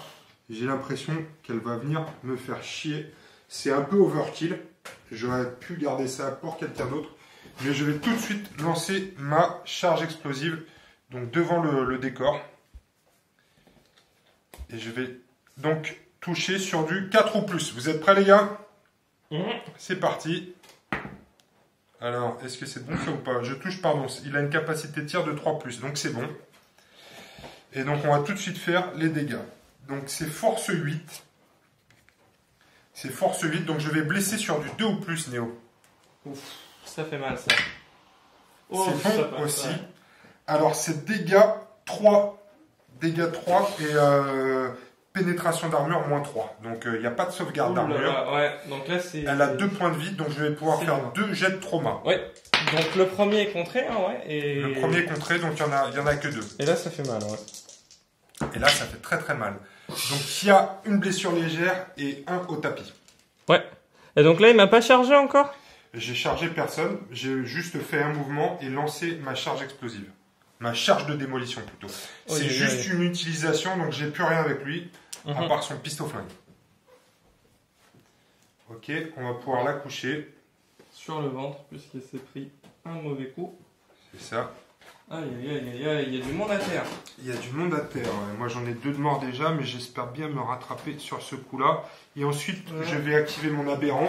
j'ai l'impression qu'elle va venir me faire chier. C'est un peu overkill. J'aurais pu garder ça pour quelqu'un d'autre. Mais je vais tout de suite lancer ma charge explosive. Donc devant le décor. Et je vais donc toucher sur du 4 ou plus. Vous êtes prêts les gars? C'est parti. Alors, est-ce que c'est bon ça ou pas? Je touche, pardon. Il a une capacité de tir de 3 plus, donc c'est bon. Et donc on va tout de suite faire les dégâts. Donc c'est force 8. C'est force 8, donc je vais blesser sur du 2 ou plus, Néo. Ouf, ça fait mal ça. Oh, c'est ça bon passe, aussi. ouais. Alors, c'est dégâts 3. Dégâts 3 et pénétration d'armure moins 3. Donc, il n'y a pas de sauvegarde Ouh là d'armure. là, ouais, donc là c'est. Elle a 2 points de vie, donc je vais pouvoir C'est faire bon. 2 jets de trauma. Ouais, donc le premier est contré, hein, ouais. Et... Le premier est contré, donc il y en a que 2. Et là ça fait mal, ouais. Et là, ça fait très très mal. Donc, il y a une blessure légère et un au tapis. Ouais. Et donc là il m'a pas chargé encore? J'ai chargé personne, j'ai juste fait un mouvement et lancé ma charge explosive. Ma charge de démolition plutôt. C'est Oui, juste oui. une utilisation, donc j'ai plus rien avec lui, à Mhm. part son pistolet flingue. Ok, on va pouvoir la coucher. Sur le ventre, puisqu'il s'est pris un mauvais coup. C'est ça. Aïe aïe aïe aïe aïe, il y a du monde à terre. Il y a du monde à terre. Ouais. Moi j'en ai 2 de morts déjà, mais j'espère bien me rattraper sur ce coup-là. Et ensuite, Ouais. je vais activer mon aberrant.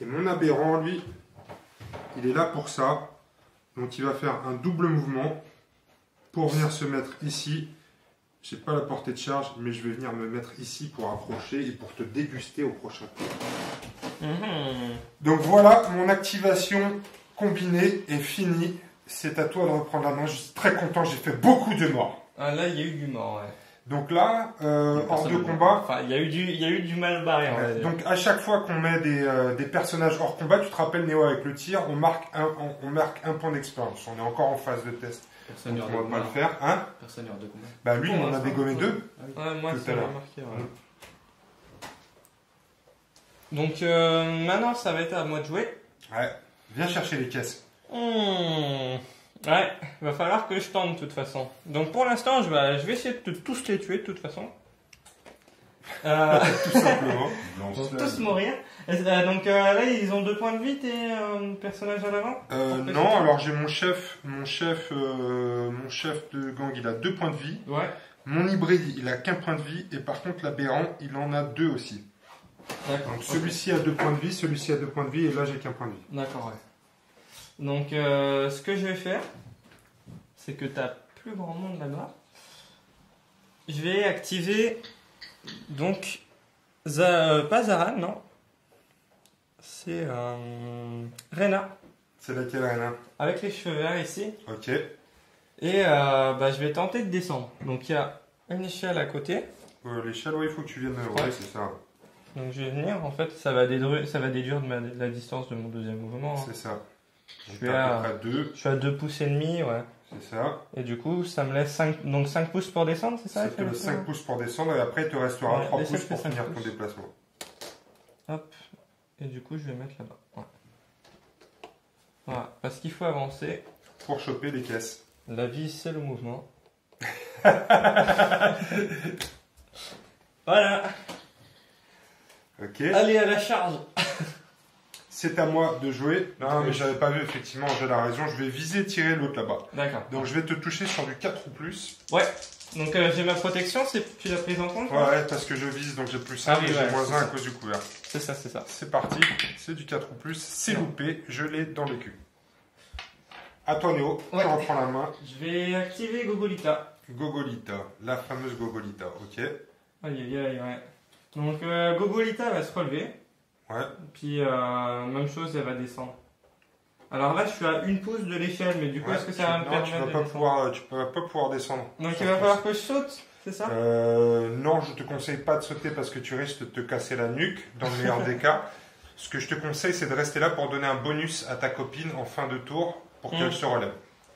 Et mon aberrant, lui, il est là pour ça. Donc il va faire un double mouvement pour venir se mettre ici. J'ai pas la portée de charge, mais je vais venir me mettre ici pour approcher et pour te déguster au prochain tour. Mhm. Donc voilà, mon activation combinée est finie. C'est à toi de reprendre la main. Je suis très content, j'ai fait beaucoup de morts. Ah là il y a eu du mort, ouais. Donc là, hors de combat. Enfin, il y a eu du mal barré, on va dire. Donc à chaque fois qu'on met des personnages hors combat, tu te rappelles Néo avec le tir, on marque un point d'expérience. On est encore en phase de test. Personne Donc hors on de va pas le combat. faire. Hein Personne hors de combat. Bah lui, Pour on en a l'instant, dégommé 2. Ouais, moi Tout ça à m'a l'heure. marqué, ouais. Donc maintenant ça va être à moi de jouer. Ouais. Viens chercher les caisses. Ouais, va falloir que je tente de toute façon. Donc pour l'instant, je vais essayer de tous les tuer de toute façon. Tout simplement. Ils vont tous mourir. Donc là, ils ont 2 points de vie, tes personnages à l'avant. Non, alors j'ai mon chef de gang, il a 2 points de vie. Ouais. Mon hybride, il a qu'un point de vie. Et par contre, l'aberrant, il en a 2 aussi. D'accord. Donc celui-ci a 2 points de vie, celui-ci a 2 points de vie. Et là, j'ai qu'un point de vie. D'accord, ouais. Donc ce que je vais faire, c'est que t'as plus grand monde là-bas. Je vais activer donc pas Zaran, non. C'est Rena C'est laquelle, Anna? avec les cheveux verts ici. Ok. Et je vais tenter de descendre. Donc il y a une échelle à côté. L'échelle, ouais, il faut que tu viennes. Ouais. Ouais, c'est ça. Donc je vais venir. En fait, ça va déduire de la distance de mon deuxième mouvement. C'est ça. Je Donc, suis t'as à- à peu près 2. Je suis à 2 pouces et demi, ouais. C'est ça. Et du coup, ça me laisse 5 pouces pour descendre, c'est ça? Ça te laisse 5 pouces pour descendre et après il te restera Ouais, 3 l'échelle pouces pour fait 5 finir ton pouces. déplacement. Hop. Et du coup, je vais mettre là-bas. Ouais. Voilà. Parce qu'il faut avancer. Pour choper les caisses. La vie, c'est le mouvement. Voilà. Ok. Allez, à la charge. C'est à moi de jouer. Non, mais j'avais pas vu, effectivement, j'ai la raison. Je vais viser tirer l'autre là-bas. D'accord. Donc je vais te toucher sur du 4 ou plus. Ouais. Donc j'ai ma protection, tu l'as prise en compte? Ouais, parce que je vise, donc j'ai plus 1, Ah oui, mais ouais, j'ai moins c'est 1 à ça. cause du couvert. C'est ça, c'est ça. C'est parti. C'est du 4 ou plus. C'est Non. loupé. Je l'ai dans le cul. À toi, Néo. Ouais. Tu reprends la main. Je vais activer Gogolita. Gogolita. La fameuse Gogolita. Ok. Aïe aïe aïe, ouais. Donc Gogolita va se relever. Ouais. Puis même chose, elle va descendre. Alors là, je suis à 1 pouce de l'échelle, mais du coup, Ouais, est-ce que ça va me non, permettre tu vas de pas descendre? tu vas pas pouvoir descendre. Donc il va falloir que je saute, c'est ça? Non, je te conseille pas de sauter parce que tu risques de te casser la nuque, dans le meilleur des cas. Ce que je te conseille, c'est de rester là pour donner un bonus à ta copine en fin de tour pour qu'elle se relève.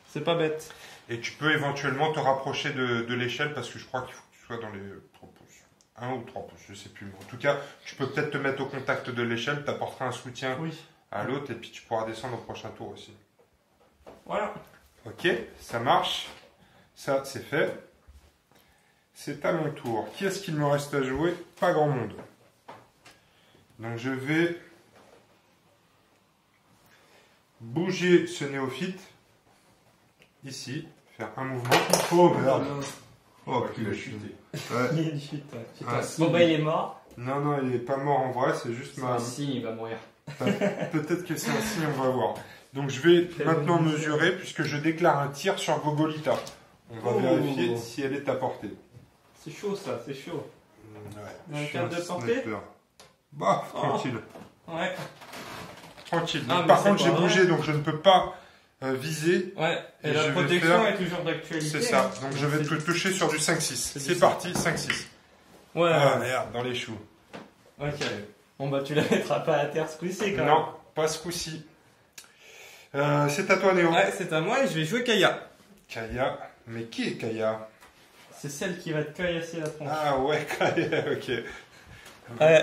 C'est pas bête. Et tu peux éventuellement te rapprocher de l'échelle parce que je crois qu'il faut que tu sois dans les 3 pouces. 1 ou 3 pouces, je sais plus. En tout cas, tu peux peut-être te mettre au contact de l'échelle, t'apporteras un soutien Oui. à l'autre et puis tu pourras descendre au prochain tour aussi. Voilà. Ok, ça marche. Ça, c'est fait. C'est à mon tour. Qui est-ce qu'il me reste à jouer? Pas grand monde. Donc je vais bouger ce néophyte. Ici. Faire un mouvement. Oh merde. Oh Il a putain. chuté. Ouais. Il y a une chute, ouais. Putain, Ah, si, Bon bah il est mort. Non, non, il est pas mort en vrai, c'est juste c'est ma... un signe, il va mourir. Peut-être que c'est un signe, on va voir. Donc je vais maintenant mesurer puisque je déclare un tir sur Gogolita. On va Oh. vérifier si elle est à portée. C'est chaud ça, c'est chaud. Ouais, Dans le je suis cadre un de portée sniper. Bah, Oh. tranquille. Ouais. Tranquille. Ah, Donc, mais par c'est contre, pas j'ai vrai. bougé, donc je ne peux pas visé. Ouais, et, Et la je vais protection faire- est toujours d'actualité. C'est ça. hein. Donc je vais te toucher sur du 5-6. C'est C'est du parti, 5-6. Ouais, Ah merde, dans les choux. ok. Bon bah tu la mettras pas à terre ce coup-ci quand même. Non, pas ce coup-ci. C'est à toi, Néo. Ouais, c'est à moi et je vais jouer Kaya. Kaya. Mais qui est Kaya? C'est celle qui va te caillasser la tronche. Ah ouais, Kaya, ok. Ouais.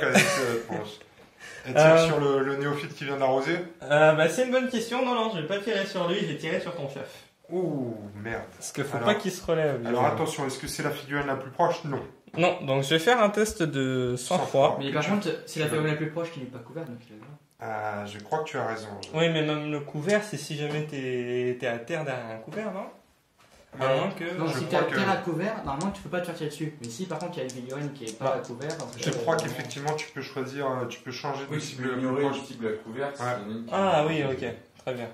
Elle tire sur le néophyte qui vient d'arroser. Bah c'est une bonne question. Non, non, je vais pas tirer sur lui, je vais tirer sur ton chef. Ouh, merde. Parce qu'il faut Alors- pas qu'il se relève. lui. Alors attention, est-ce que c'est la figurine la plus proche? Non. Non, donc je vais faire un test de sang-froid. Mais par contre, c'est la figurine la plus proche qui n'est pas couverte, donc il a le droit. Ah, je crois que tu as raison. Oui, mais même le couvert, c'est si jamais t'es à terre derrière un couvert, non? À moins que. Non, je si crois t'as que- terre à couvert, normalement tu peux pas te faire tirer dessus. Mais si par contre il y a une figurine qui est pas Bah, à couvert. Je crois qu'effectivement tu peux choisir, tu peux changer de Oui, tu cible peux la plus ignorer proche. le cible à couvert. Ouais. Ah oui, ok, très bien.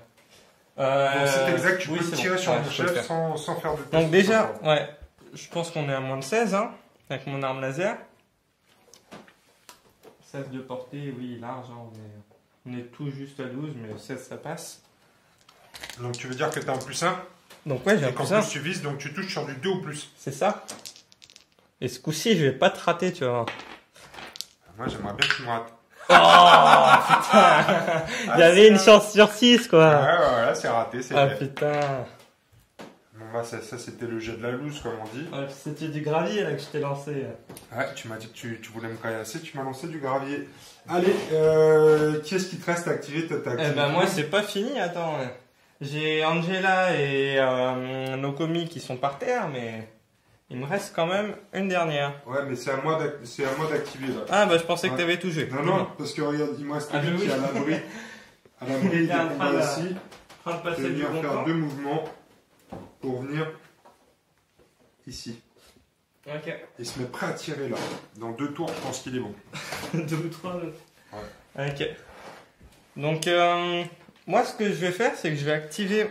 Donc c'est exact, tu oui, peux c'est tirer bon. sur Ouais, mon je peux le chef faire. sans faire de test. Donc déjà, ouais, je pense qu'on est à moins de 16, hein, avec mon arme laser. 16 de portée, oui, large, hein, on est tout juste à 12, mais 16 ça passe. Donc tu veux dire que tu as un plus 1 Donc ouais, j'ai un et qu'en plus 1, plus tu vises, donc tu touches sur du 2 ou plus. c'est ça. Et ce coup-ci, je vais pas te rater, tu vois. Moi j'aimerais bien que tu me rates. Oh putain, il y avait une chance sur 6, Ouais, quoi. voilà, c'est raté, c'est Ah vrai. putain. Bon bah ça c'était le jet de la loose comme on dit. Ouais, c'était du gravier là que je t'ai lancé. Ouais, tu m'as dit que tu voulais me caillasser, tu m'as lancé du gravier. Allez, qui est-ce qui te reste à activer? T'as activé Eh ben moi c'est pas fini, attends. J'ai Angela et Nokomi qui sont par terre, mais il me reste quand même une dernière. Ouais, mais c'est à moi d'activer là. Ah bah je pensais que Ouais. t'avais tout joué. Non, non, parce que regarde, il me reste Ah, lui oui. qui est à l'abri. À Il l'abri était des en train combats de- ici. En train de Je passer vais du venir bon faire temps. 2 mouvements pour venir ici. Ok. Il se met prêt à tirer là. Dans 2 tours, je pense qu'il est bon. 2 ou 3. Ouais. Ok. Donc moi ce que je vais faire c'est que je vais activer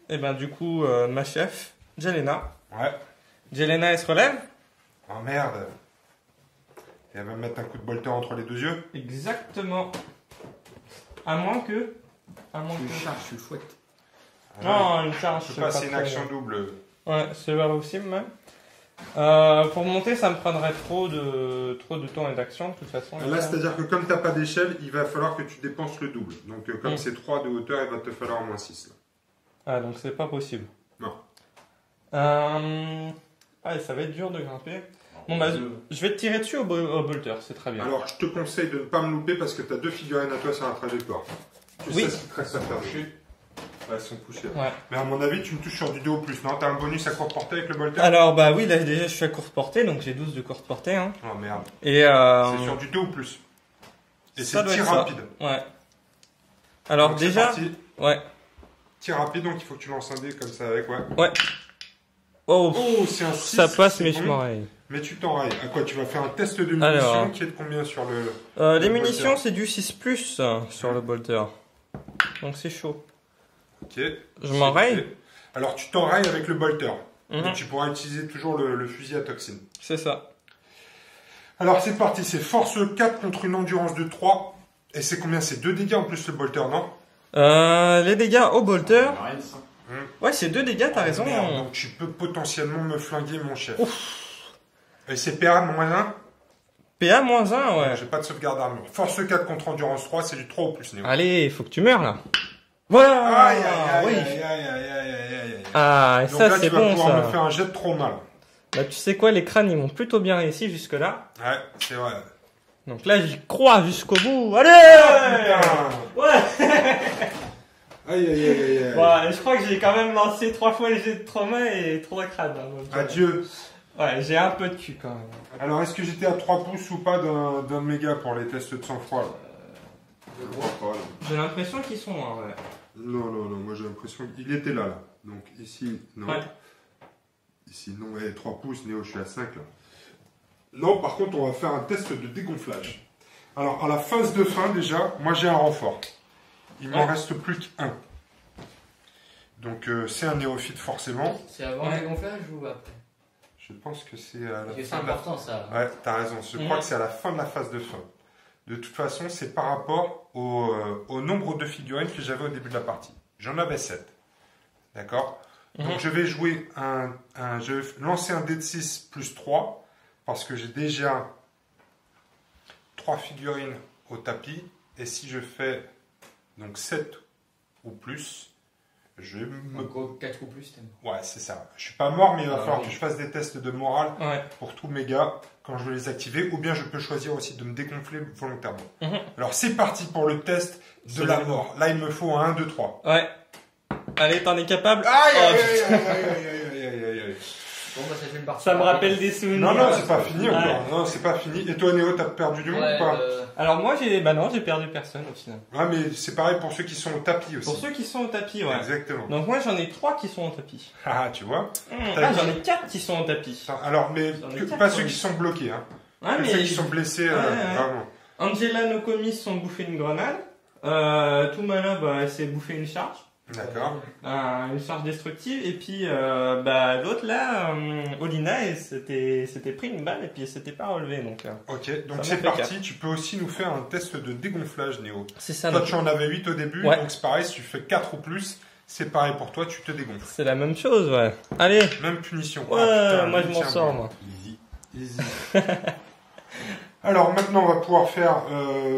et ben du coup ma chef, Jelena. Ouais. Jelena elle se relève. Oh merde. Et elle va me mettre un coup de bolter entre les 2 yeux. Exactement. À moins que. Tu charges, tu le fouettes. Non, une charge. Je c'est peux passer une très- action double. Ouais, c'est pas possible même. Pour monter, ça me prendrait trop de temps et d'action de toute façon. Là, c'est-à-dire que comme t'as pas d'échelle, il va falloir que tu dépenses le double. Donc comme Mm. c'est 3 de hauteur, il va te falloir moins 6. Là. Ah, donc c'est pas possible. Non. Ah, ça va être dur de grimper. Bon, bah, je vais te tirer dessus au bolter, c'est très bien. Alors, je te conseille de ne pas me louper parce que tu as 2 figurines à toi sur la trajectoire. Tu Oui. sais ce qu'il te reste à faire. Ouais, elles sont poussées. Ouais. Mais à mon avis, tu me touches sur du 2 au plus. Non, t'as un bonus à courte portée avec le bolter? Alors, bah oui, là déjà je suis à courte portée, donc j'ai 12 de courte portée. Hein. Oh merde. Et C'est sur du 2 ou plus. Et ça c'est doit tir être ça. rapide. Ouais. Alors Donc, c'est déjà, parti. ouais. Tir rapide, donc il faut que tu lances un dé comme ça avec, ouais. Oh, Oh, c'est un 6. ça passe, c'est mais bon. je m'enraye. Mais tu t'enrailles. À quoi? Tu vas faire un test de munitions Alors. qui est de combien sur le. Les Le munitions, bolter. c'est du 6+, sur le bolter. Donc c'est chaud. Ok. Je m'enraye. C'est- Alors, tu t'enrailles avec le bolter. Mhm. Mais tu pourras utiliser toujours le fusil à toxine. C'est ça. Alors c'est parti, c'est force 4 contre une endurance de 3. Et c'est combien? C'est 2 dégâts en plus le bolter, non? Les dégâts au bolter. Nice. Ouais, c'est 2 dégâts, t'as raison. Merde, donc tu peux potentiellement me flinguer mon chef. Et c'est PA moins 1? PA moins 1, ouais. J'ai pas de sauvegarde d'armure. Force 4 contre endurance 3, c'est du 3 ou plus, Néo. Allez, faut que tu meurs là. Voilà. Aïe, aïe, aïe, oui. aïe, aïe, aïe, aïe, aïe, aïe. Ah, et Donc ça là, c'est tu vas bon pouvoir me ça. faire un jet de trop mal. Bah, tu sais quoi, les crânes ils m'ont plutôt bien réussi jusque là. Ouais, c'est vrai. Donc là, j'y crois jusqu'au bout. Allez. Putain. Ouais. Aïe, aïe, aïe, aïe, aïe. Ouais, je crois que j'ai quand même lancé 3 fois les jets de trauma et 3 crânes. Hein, donc, Adieu. Ouais, j'ai un peu de cul quand même. Alors, est-ce que j'étais à 3 pouces ou pas d'un méga pour les tests de sang-froid là? Je le vois pas, là. J'ai l'impression qu'ils sont loin, ouais. Non, non, non, moi j'ai l'impression qu'il était là, là. Donc ici, non. Ouais. Ici, non, 3 pouces, Néo, je suis à 5 là. Non, par contre, on va faire un test de dégonflage. Alors, à la phase de fin, déjà, moi j'ai un renfort. Il m'en Ouais. reste plus qu'un. Donc, c'est un néophyte forcément. C'est avant Ouais. le gonflage ou après? Je pense que c'est à la Parce que c'est fin de la... important ça. Ouais, t'as raison. Je crois que c'est à la fin de la phase de fin. De toute façon, c'est par rapport au nombre de figurines que j'avais au début de la partie. J'en avais 7. D'accord? Donc je vais jouer je vais lancer un dé de 6 plus 3 parce que j'ai déjà 3 figurines au tapis. Et si je fais donc 7 ou plus, je me... Donc 4 ou plus, t'es mort. Ouais, c'est ça. Je suis pas mort, mais il va falloir oui. que je fasse des tests de morale Ouais. pour tous mes gars quand je vais les activer. Ou bien je peux choisir aussi de me dégonfler volontairement. Mhm. Alors c'est parti pour le test de C'est la le- mort. Là, il me faut un 1, 2, 3. Ouais. Allez, t'en es capable? Aïe, Oh, aïe, putain. aïe, aïe, aïe, aïe, aïe, aïe, aïe. Bon, bah, ça fait une partie. Ça me rappelle des souvenirs. Non, non, c'est pas fini Ouais. encore. Non, c'est pas fini. Et toi, Néo, t'as perdu du monde Ouais, ou pas Alors moi, bah non, j'ai perdu personne au final. Ouais, mais c'est pareil pour ceux qui sont au tapis aussi. Pour ceux qui sont au tapis, ouais. Exactement. Donc moi, j'en ai 3 qui sont au tapis. Ah, tu vois. Ah, j'en ai 4 qui sont au tapis. Alors, mais J'en ai que- quatre, pas ouais. ceux qui sont bloqués, hein. Ouais, Que mais ceux qui sont blessés, Ouais, ouais. vraiment. Angela Nokomi se sont bouffé une grenade. Toumala, bah, elle s'est bouffé une charge. D'accord. Une charge destructive. Et puis, bah, l'autre là, Olina, elle s'était pris une balle et puis elle s'était pas relevée. Donc, Ok, donc Ça c'est m'en fait parti. Tu peux aussi nous faire un test de dégonflage, Néo. c'est ça. Toi, donc, tu en avais 8 au début, Ouais. donc c'est pareil, si tu fais 4 ou plus, c'est pareil pour toi, tu te dégonfles. c'est la même chose, ouais. Allez. Même punition. Ouais, Ah, putain, moi je lui, m'en tiens, sors, bon. moi. Easy. Easy. Alors maintenant, on va pouvoir faire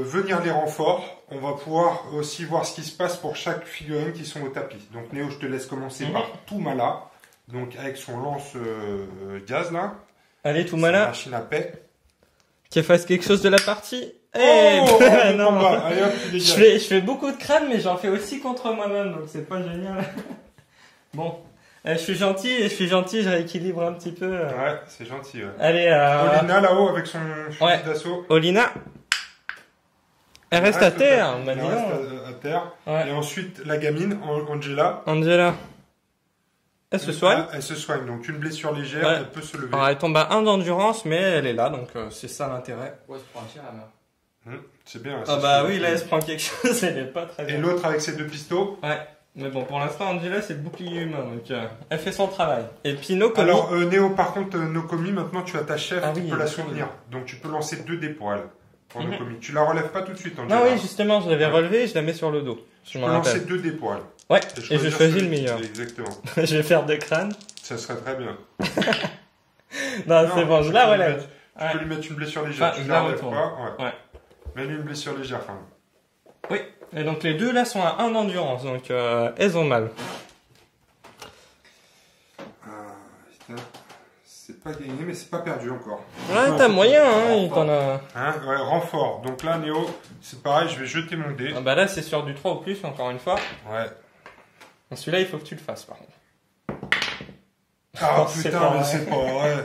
venir les renforts. On va pouvoir aussi voir ce qui se passe pour chaque figurine qui sont au tapis. Donc Néo, je te laisse commencer par Toumala, donc avec son lance gaz là. Allez, Sa Toumala, machine à paix. qu'elle fasse quelque chose de la partie. Oh, Eh, non, non. Allez hop, tu Je dégages. fais beaucoup de crânes, mais j'en fais aussi contre moi-même, donc c'est pas génial. Bon, je suis gentil, je rééquilibre un petit peu. Ouais, c'est gentil. Ouais. Allez, Olina là-haut avec son fusil Ouais. d'assaut. Olina. Elle reste à terre, Elle bah dis reste donc. à terre. Ouais. Et ensuite, la gamine, Angela. Angela. Elle se soigne. Elle se soigne. Donc, une blessure légère, Ouais. elle peut se lever. Alors, elle tombe à 1 d'endurance, mais elle est là, donc c'est ça l'intérêt. Ouais, se prend un tir, elle meurt. C'est bien. Ah ça, bah c'est- oui, là elle se prend quelque chose, elle est pas très Et bien. l'autre avec ses 2 pistons. Ouais. Mais bon, pour l'instant, Angela, c'est le bouclier humain, donc elle fait son travail. Et puis Nokomi. Alors, Néo, par contre, Nokomi, maintenant, tu as ta chef, Ah tu oui, peux la d'accord, soutenir. Donc, tu peux lancer 2 dés pour elle. Pour Mhm. Nokomi. Tu la relèves pas tout de suite, Angela. Non, oui, justement, je l'avais relevé et je la mets sur le dos. Je Tu m'en peux lancer rappelle. 2 dés pour elle. Ouais, et je choisir choisis celui le meilleur. qui- Exactement. Je vais faire 2 crânes. Ça serait très bien. Non, c'est bon, je la relève. Tu Ouais. peux lui mettre une blessure légère. Ah, tu je la la relèves retourne. pas. Ouais. Ouais. Mets-lui une blessure légère, quand même. Oui, et donc les deux là sont à 1 d'endurance, donc elles ont mal. Ah, putain. C'est pas gagné, mais c'est pas perdu encore. Ouais, Non, t'as c'est moyen, pas- hein, il t'en a. Hein, ouais, renfort. Donc là, Néo, c'est pareil, je vais jeter mon dé. Ah bah là, c'est sur du 3 ou plus, encore une fois. Ouais. Donc celui-là, il faut que tu le fasses, par contre. Ah C'est putain, pas mais vrai. c'est pas vrai.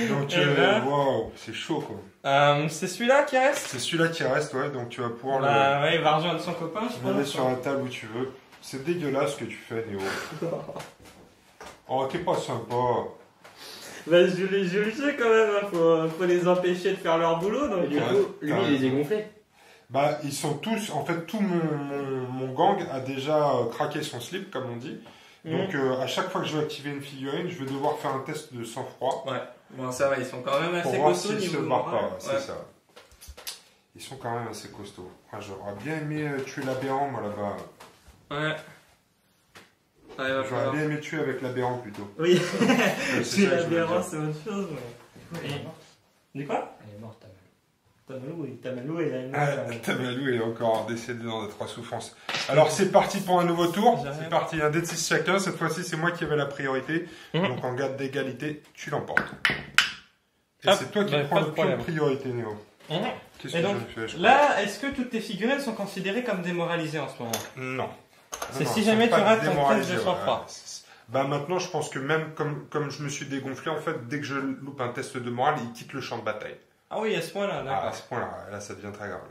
Donc, Et là waouh, c'est chaud quoi. C'est celui-là qui reste. C'est celui-là qui reste, ouais, donc tu vas pouvoir Bah ouais, il va rejoindre son copain, je le mettre pense. sur la table où tu veux. C'est dégueulasse ce que tu fais, Néo. Oh, t'es pas sympa. Bah je le sais quand même, hein, faut les empêcher de faire leur boulot, Et donc... du Ouais, coup, lui, t'as il est raison. dégonflé. Bah, ils sont tous, en fait, tout mon gang a déjà craqué son slip, comme on dit. Donc, à chaque fois que je vais activer une figurine, je vais devoir faire un test de sang-froid Ouais, bon ça va, ils sont quand même pour assez voir costauds s'ils se niveau barrent moral. pas. C'est ça. Ils sont quand même assez costauds. Ah, j'aurais bien aimé tuer l'aberrant, moi, là-bas. Ouais. Ouais, va J'aurais falloir- bien aimé tuer avec l'aberrant, plutôt. Oui, Ouais, c'est tu ça que l'as je voulais bien, dire. c'est autre chose, mais... Elle est morte. Dis quoi? Elle est morte, ta mère. Tamalou, il a une... Ah, Tamalou est encore décédé dans des 3 souffrances. Alors c'est parti pour un nouveau tour. J'ai rien. C'est parti, un dé de 6 chacun. Cette fois-ci, c'est moi qui avais la priorité. Mhm. Donc en garde d'égalité, tu l'emportes. Et Hop, c'est toi qui bah, prends pas le de pion de problème. priorité, Néo. Mhm. Qu'est-ce Et que donc, je fais je Là, est-ce que toutes tes figurines sont considérées comme démoralisées en ce moment? crois Non. C'est Non, si elles jamais sont tu pas rates ton test démoralisées, de sang-froid. ouais. Bah maintenant, je pense que même comme je me suis dégonflé, en fait, dès que je loupe un test de morale, il quitte le champ de bataille. Ah oui, à ce point-là, Ah, à d'accord. ce point-là, là, ça devient très grave.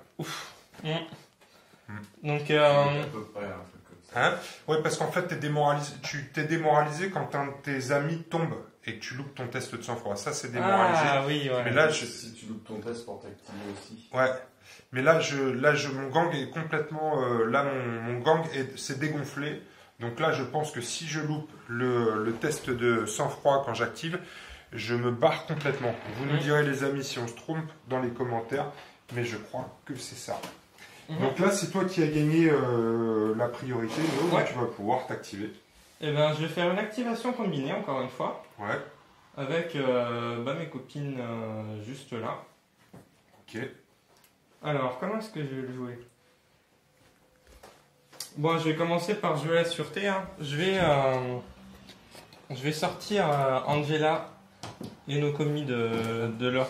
Donc, À peu près un truc comme ça. Hein? Ouais, parce qu'en fait, tu t'es démoralisé quand un de tes amis tombe et que tu loupes ton test de sang-froid. Ça, c'est démoralisé. ah oui, ouais. Mais là, Si tu loupes ton test pour t'activer aussi. ouais. Mais là, mon gang est complètement, mon gang s'est dégonflé. Donc là, je pense que si je loupe le test de sang-froid quand j'active, je me barre complètement. Vous nous direz, les amis, si on se trompe dans les commentaires, mais je crois que c'est ça. Donc là, c'est toi qui as gagné la priorité, Léo, donc Ouais. tu vas pouvoir t'activer. Et ben, je vais faire une activation combinée, encore une fois, Ouais, avec mes copines juste là. ok. Alors, comment est-ce que je vais le jouer? Bon, je vais commencer par jouer la sûreté. Hein. Je vais sortir Angela et nos commis de leur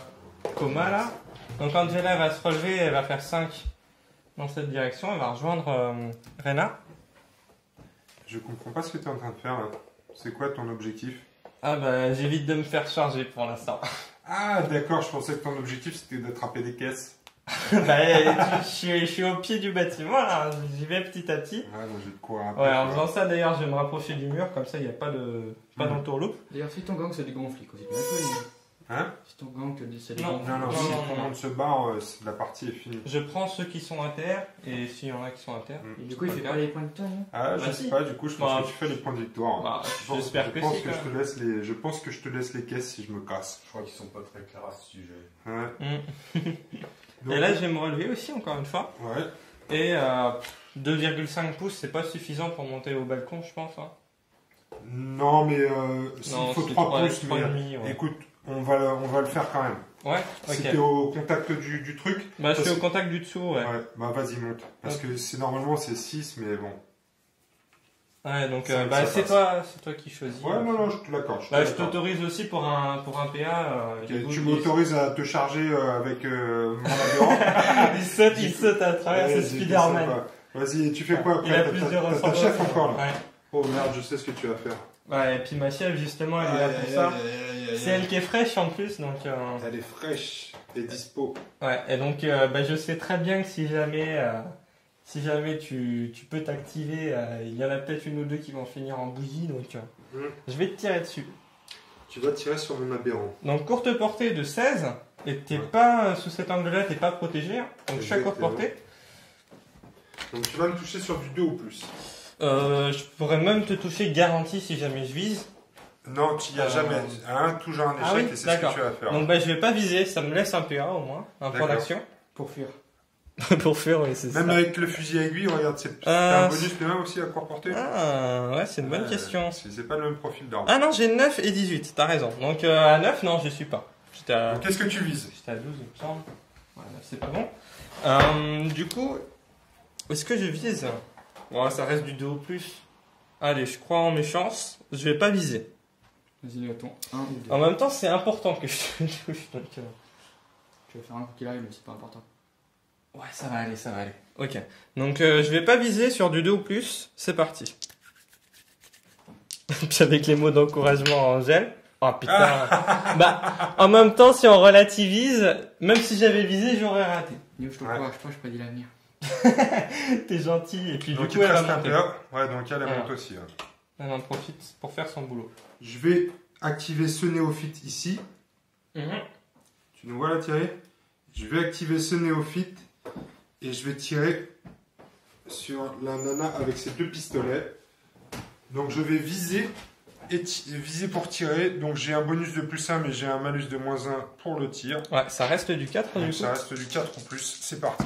coma là. Donc Angela elle va se relever, elle va faire 5 dans cette direction, elle va rejoindre Rena. Je comprends pas ce que tu es en train de faire là. C'est quoi ton objectif? Ah bah j'évite de me faire charger pour l'instant. Ah d'accord, je pensais que ton objectif c'était d'attraper des caisses. Je suis au pied du bâtiment là, j'y vais petit à petit. Ouais, donc j'ai de quoi Ouais, en faisant ça d'ailleurs je vais me rapprocher du mur, comme ça il n'y a pas d'entourloupe. D'ailleurs, si ton gang c'est des grands flics aussi, tu l'as choisi. Hein? Si ton gang c'est des Non. grands Non, non, Non, si non, tout le non. monde se barre, la partie est finie. Je prends ceux qui sont à terre, et s'il y en a qui sont à terre. Et du coup, il fait pas les points de temps, hein. Ah, Bah, je si. sais pas, du coup, je pense Bah, que tu fais les points de victoire. Bah, Je pense- j'espère je que pense si, que quand je te laisse les, je pense que je te laisse les caisses si je me casse. Je crois qu'ils sont pas très clairs à ce sujet. Ouais. Et Donc, là, je vais me relever aussi, encore une fois. ouais. Et 2,5 pouces, c'est pas suffisant pour monter au balcon, je pense. Hein. Non, mais Non, il faut c'est 3 pouces, mais 3,5, ouais. écoute, on va le faire quand même. Ouais, Si ok. t'es au contact du truc, Bah, je parce suis au que- contact du dessous, ouais. ouais, bah vas-y, monte. Parce que c'est normalement c'est 6, mais bon. Ouais, donc, Ça c'est passe. toi qui choisis. Ouais, non, je te l'accorde. Bah, je t'autorise aussi pour un PA. Ok, tu m'autorises à te charger avec mon adhérent. il saute à travers, Ouais, c'est j'ai Spider-Man. dit ça, quoi. Vas-y, tu fais quoi après? Il a T'as- plus t'as- de t'as ta ressemblance. chef encore là. Ouais. Oh merde, je sais ce que tu vas faire. Ouais, et puis ma chef, justement, elle est là pour ça. C'est elle qui est fraîche en plus, donc. Elle est fraîche et dispo. Ouais, et donc je sais très bien que si jamais tu peux t'activer, il y en a peut-être une ou deux qui vont finir en bougie, donc je vais te tirer dessus. Tu vas tirer sur mon aberrant. Donc courte portée de 16, et t'es Ouais. pas sous cet angle-là, t'es pas protégé, hein. Donc chaque courte Exactement. portée. Donc tu vas me toucher sur du 2 ou plus. Je pourrais même te toucher garanti si jamais je vise. Non, tu n'y as jamais. Toujours un échec Ah oui, et c'est ce que d'accord. tu vas faire. Donc je vais pas viser, ça me laisse un PA au moins, un point D'accord. d'action. Pour fuir. Pour fuir, oui, c'est Même ça. avec le fusil à aiguille, regarde, c'est Euh, un bonus le même aussi à courte portée. Ah, ouais, c'est une bonne question. C'est pas le même profil d'arme. Ah non, j'ai 9 et 18, t'as raison. Donc à 9, non, je suis pas. J'étais à... Donc qu'est-ce que tu vises? J'étais à 12, il me semble. Ouais, 9, c'est pas bon. Du coup, est-ce que je vise? Ouais, ça reste du 2 au plus. Allez, je crois en mes chances. Je vais pas viser. Vas-y, le ton 1 ou 2. En même temps, c'est important que je te touche. Donc, Tu vas faire un coup qu'il arrive, mais c'est pas important. ouais, ça va aller, ça va aller. Ok. Donc je vais pas viser sur du 2 ou plus. C'est parti. Puis avec les mots d'encouragement en gel. Oh putain. Bah, en même temps, si on relativise, même si j'avais visé, j'aurais raté. Yo, je te Ouais. crois, je prédis l'avenir. T'es gentil. Et puis Donc du il coup, te elle va reste un monter. PA. Ouais, donc elle Voilà. monte aussi. hein. Elle en profite pour faire son boulot. Je vais activer ce néophyte ici. Tu nous vois là tirer? Je vais activer ce néophyte et je vais tirer sur la nana avec ses 2 pistolets. Donc je vais viser et viser pour tirer. Donc j'ai un bonus de +1 mais j'ai un malus de -1 pour le tir. Ouais, ça reste du 4 du Donc coup. ça reste du 4 ou plus. C'est parti.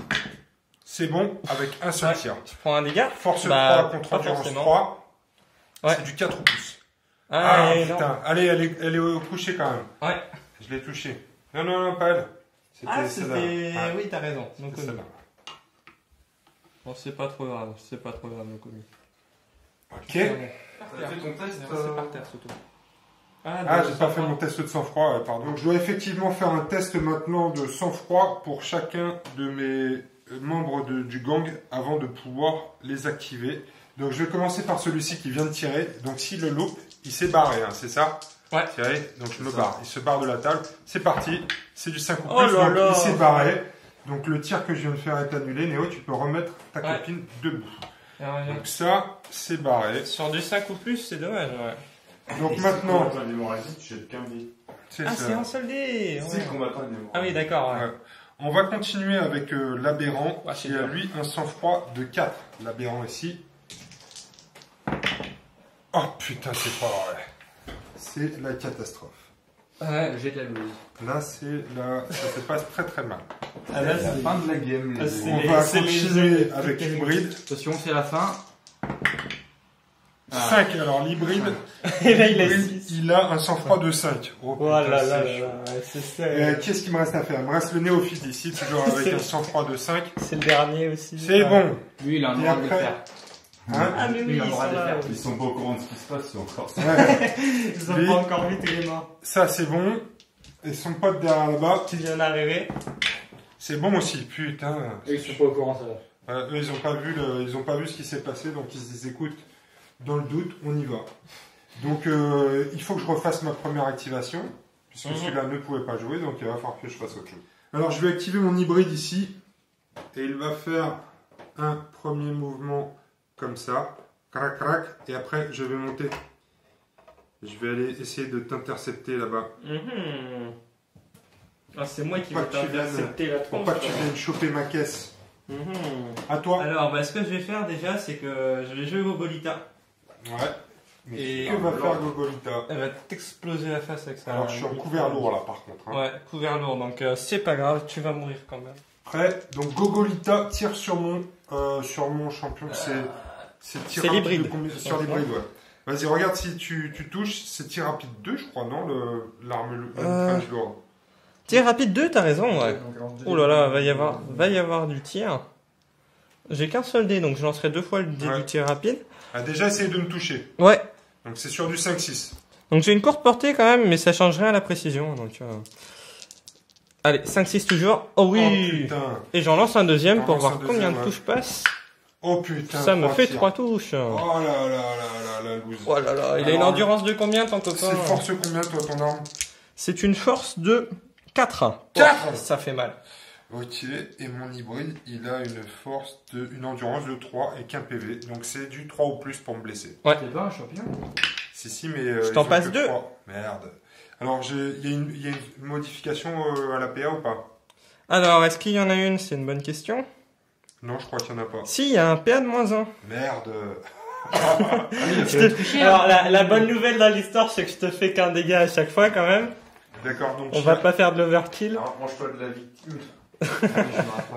C'est bon avec un seul Ouais. tir. Je prends un dégât. Force Bah, 3 contre pas endurance forcément. 3. Ouais. C'est du 4 ou plus. Ah, et non. putain. Allez, elle est au coucher quand même. Ouais. Je l'ai touché. Non, pas elle. Ah, celle-là. c'était. Ouais. Oui, t'as raison. Donc, C'était celle-là. bon, c'est pas trop grave. C'est pas trop grave, nos commis. Ok. T'as fait ton test C'est par terre surtout. Ah, j'ai pas fait mon test de sang-froid, pardon. Donc, je dois effectivement faire un test maintenant de sang-froid pour chacun de mes membres du gang avant de pouvoir les activer. Donc, je vais commencer par celui-ci qui vient de tirer. Donc, s'il le loupe, il s'est barré, hein, c'est ça? Ouais. Tiré, donc je me ça. barre. Il se barre de la table. C'est parti. C'est du 5 ou Oh plus. là donc là. il s'est barré. Donc, le tir que je viens de faire est annulé. Néo, tu peux remettre ta Ouais. copine debout. Et on revient. Donc, ça, c'est barré. Sur du 5 ou plus, c'est dommage, ouais. Donc, Et maintenant, si le combattant est démoralisé, tu jettes qu'un dé. c'est Ah, ça. c'est un seul dé. Si ouais. le combattant est démoralisé. Ah oui, d'accord, ouais. Ouais. On va continuer avec l'aberrant Ouais, c'est qui a dur. lui un sang-froid de 4. L'aberrant ici. Oh putain, c'est pas vrai. C'est la catastrophe. Ouais. Jette la loose. Là, ça se passe très très mal. Ah, là, C'est la c'est- fin de la game, Ah, les c'est amis. On va c'est les continuer jeux avec plus l'hybride. Attention, c'est la fin. Ah. 5, alors l'hybride, Et là, il a l'hybride, 6. il a un sang-froid de 5. Oh, Oh là putain, là c'est là chaud. là, c'est ça. Qu'est-ce qu'il me reste à faire? Il me reste le néophyte ici, toujours avec C'est- un sang-froid de 5. C'est le dernier aussi. C'est bon. Lui, il a un Et droit de le après faire. Hein? Ah, mais Lui, oui, il a ils le droit sont de le là. faire. oui. Ils sont pas au courant de ce qui se passe, c'est encore ça. Ouais. Ils ont Lui- pas encore vu, t'es mort. Ça, c'est bon. Et son pote derrière là-bas, Tu viens d'arriver. c'est bon aussi. Putain. Eux, ils sont pas au courant, ça va. Eux, ils ont pas vu ce qui s'est passé, donc ils se écoutent. Dans le doute, on y va. Donc, il faut que je refasse ma première activation, puisque celui-là ne pouvait pas jouer, donc il va falloir que je fasse autre chose. Alors, je vais activer mon hybride ici, et il va faire un premier mouvement comme ça, crac crac, et après je vais monter. Je vais aller essayer de t'intercepter là-bas, Ah, c'est moi qui Pas vais que tu viennes- t'intercepter la pour tronche. pas que tu viennes choper ma caisse. Mhm. À toi. Alors, bah, ce que je vais faire déjà, c'est que je vais jouer Gogolita. Ouais. Mais Et- que va faire Gogolita? Elle va t'exploser la face avec ça. Alors, je suis en couvert lourd là, par contre. Hein. Ouais, couvert lourd, donc c'est pas grave, tu vas mourir quand même. Prêt. Donc Gogolita tire sur mon champion. C'est tir C'est rapide l'hybride. de combien- Sur l'hybride, ouais. Vas-y, regarde si tu touches. C'est tir rapide 2, je crois, non? L'arme French lourde. Tir rapide 2, t'as raison, ouais. Donc, alors, Oh là là, va y avoir du tir. J'ai qu'un seul dé, donc je lancerai 2 fois le dé Ouais. du tir rapide. A déjà essayé de me toucher. Ouais. Donc c'est sur du 5-6. Donc j'ai une courte portée quand même, mais ça change rien à la précision. Donc, allez, 5-6 toujours. Oh Oh oui. putain. Et j'en lance un deuxième T'en pour lances voir un combien deuxième, de ouais. touches passent. Oh putain. Ça me trois fait tirs. 3 touches. Oh là là là là là, loose. Oh là là, il a une Alors, endurance de combien ton copain? C'est force combien, toi, ton arme? C'est une force de 4. 4. Ça fait mal. Ok, et mon hybride, il a une endurance de 3 et qu'un PV. Donc c'est du 3 ou plus pour me blesser. T'es pas un champion? Si, mais. Je ils t'en ont passe que 2. 3. Merde. Alors, il y a une modification à la PA ou pas? Alors, est-ce qu'il y en a une? C'est une bonne question. Non, je crois qu'il n'y en a pas. Si, il y a un PA de -1. Merde. Alors, la bonne nouvelle dans l'histoire, c'est que je te fais qu'un dégât à chaque fois quand même. D'accord, donc. On va pas faire de l'overkill. Rapproche-toi de la victime.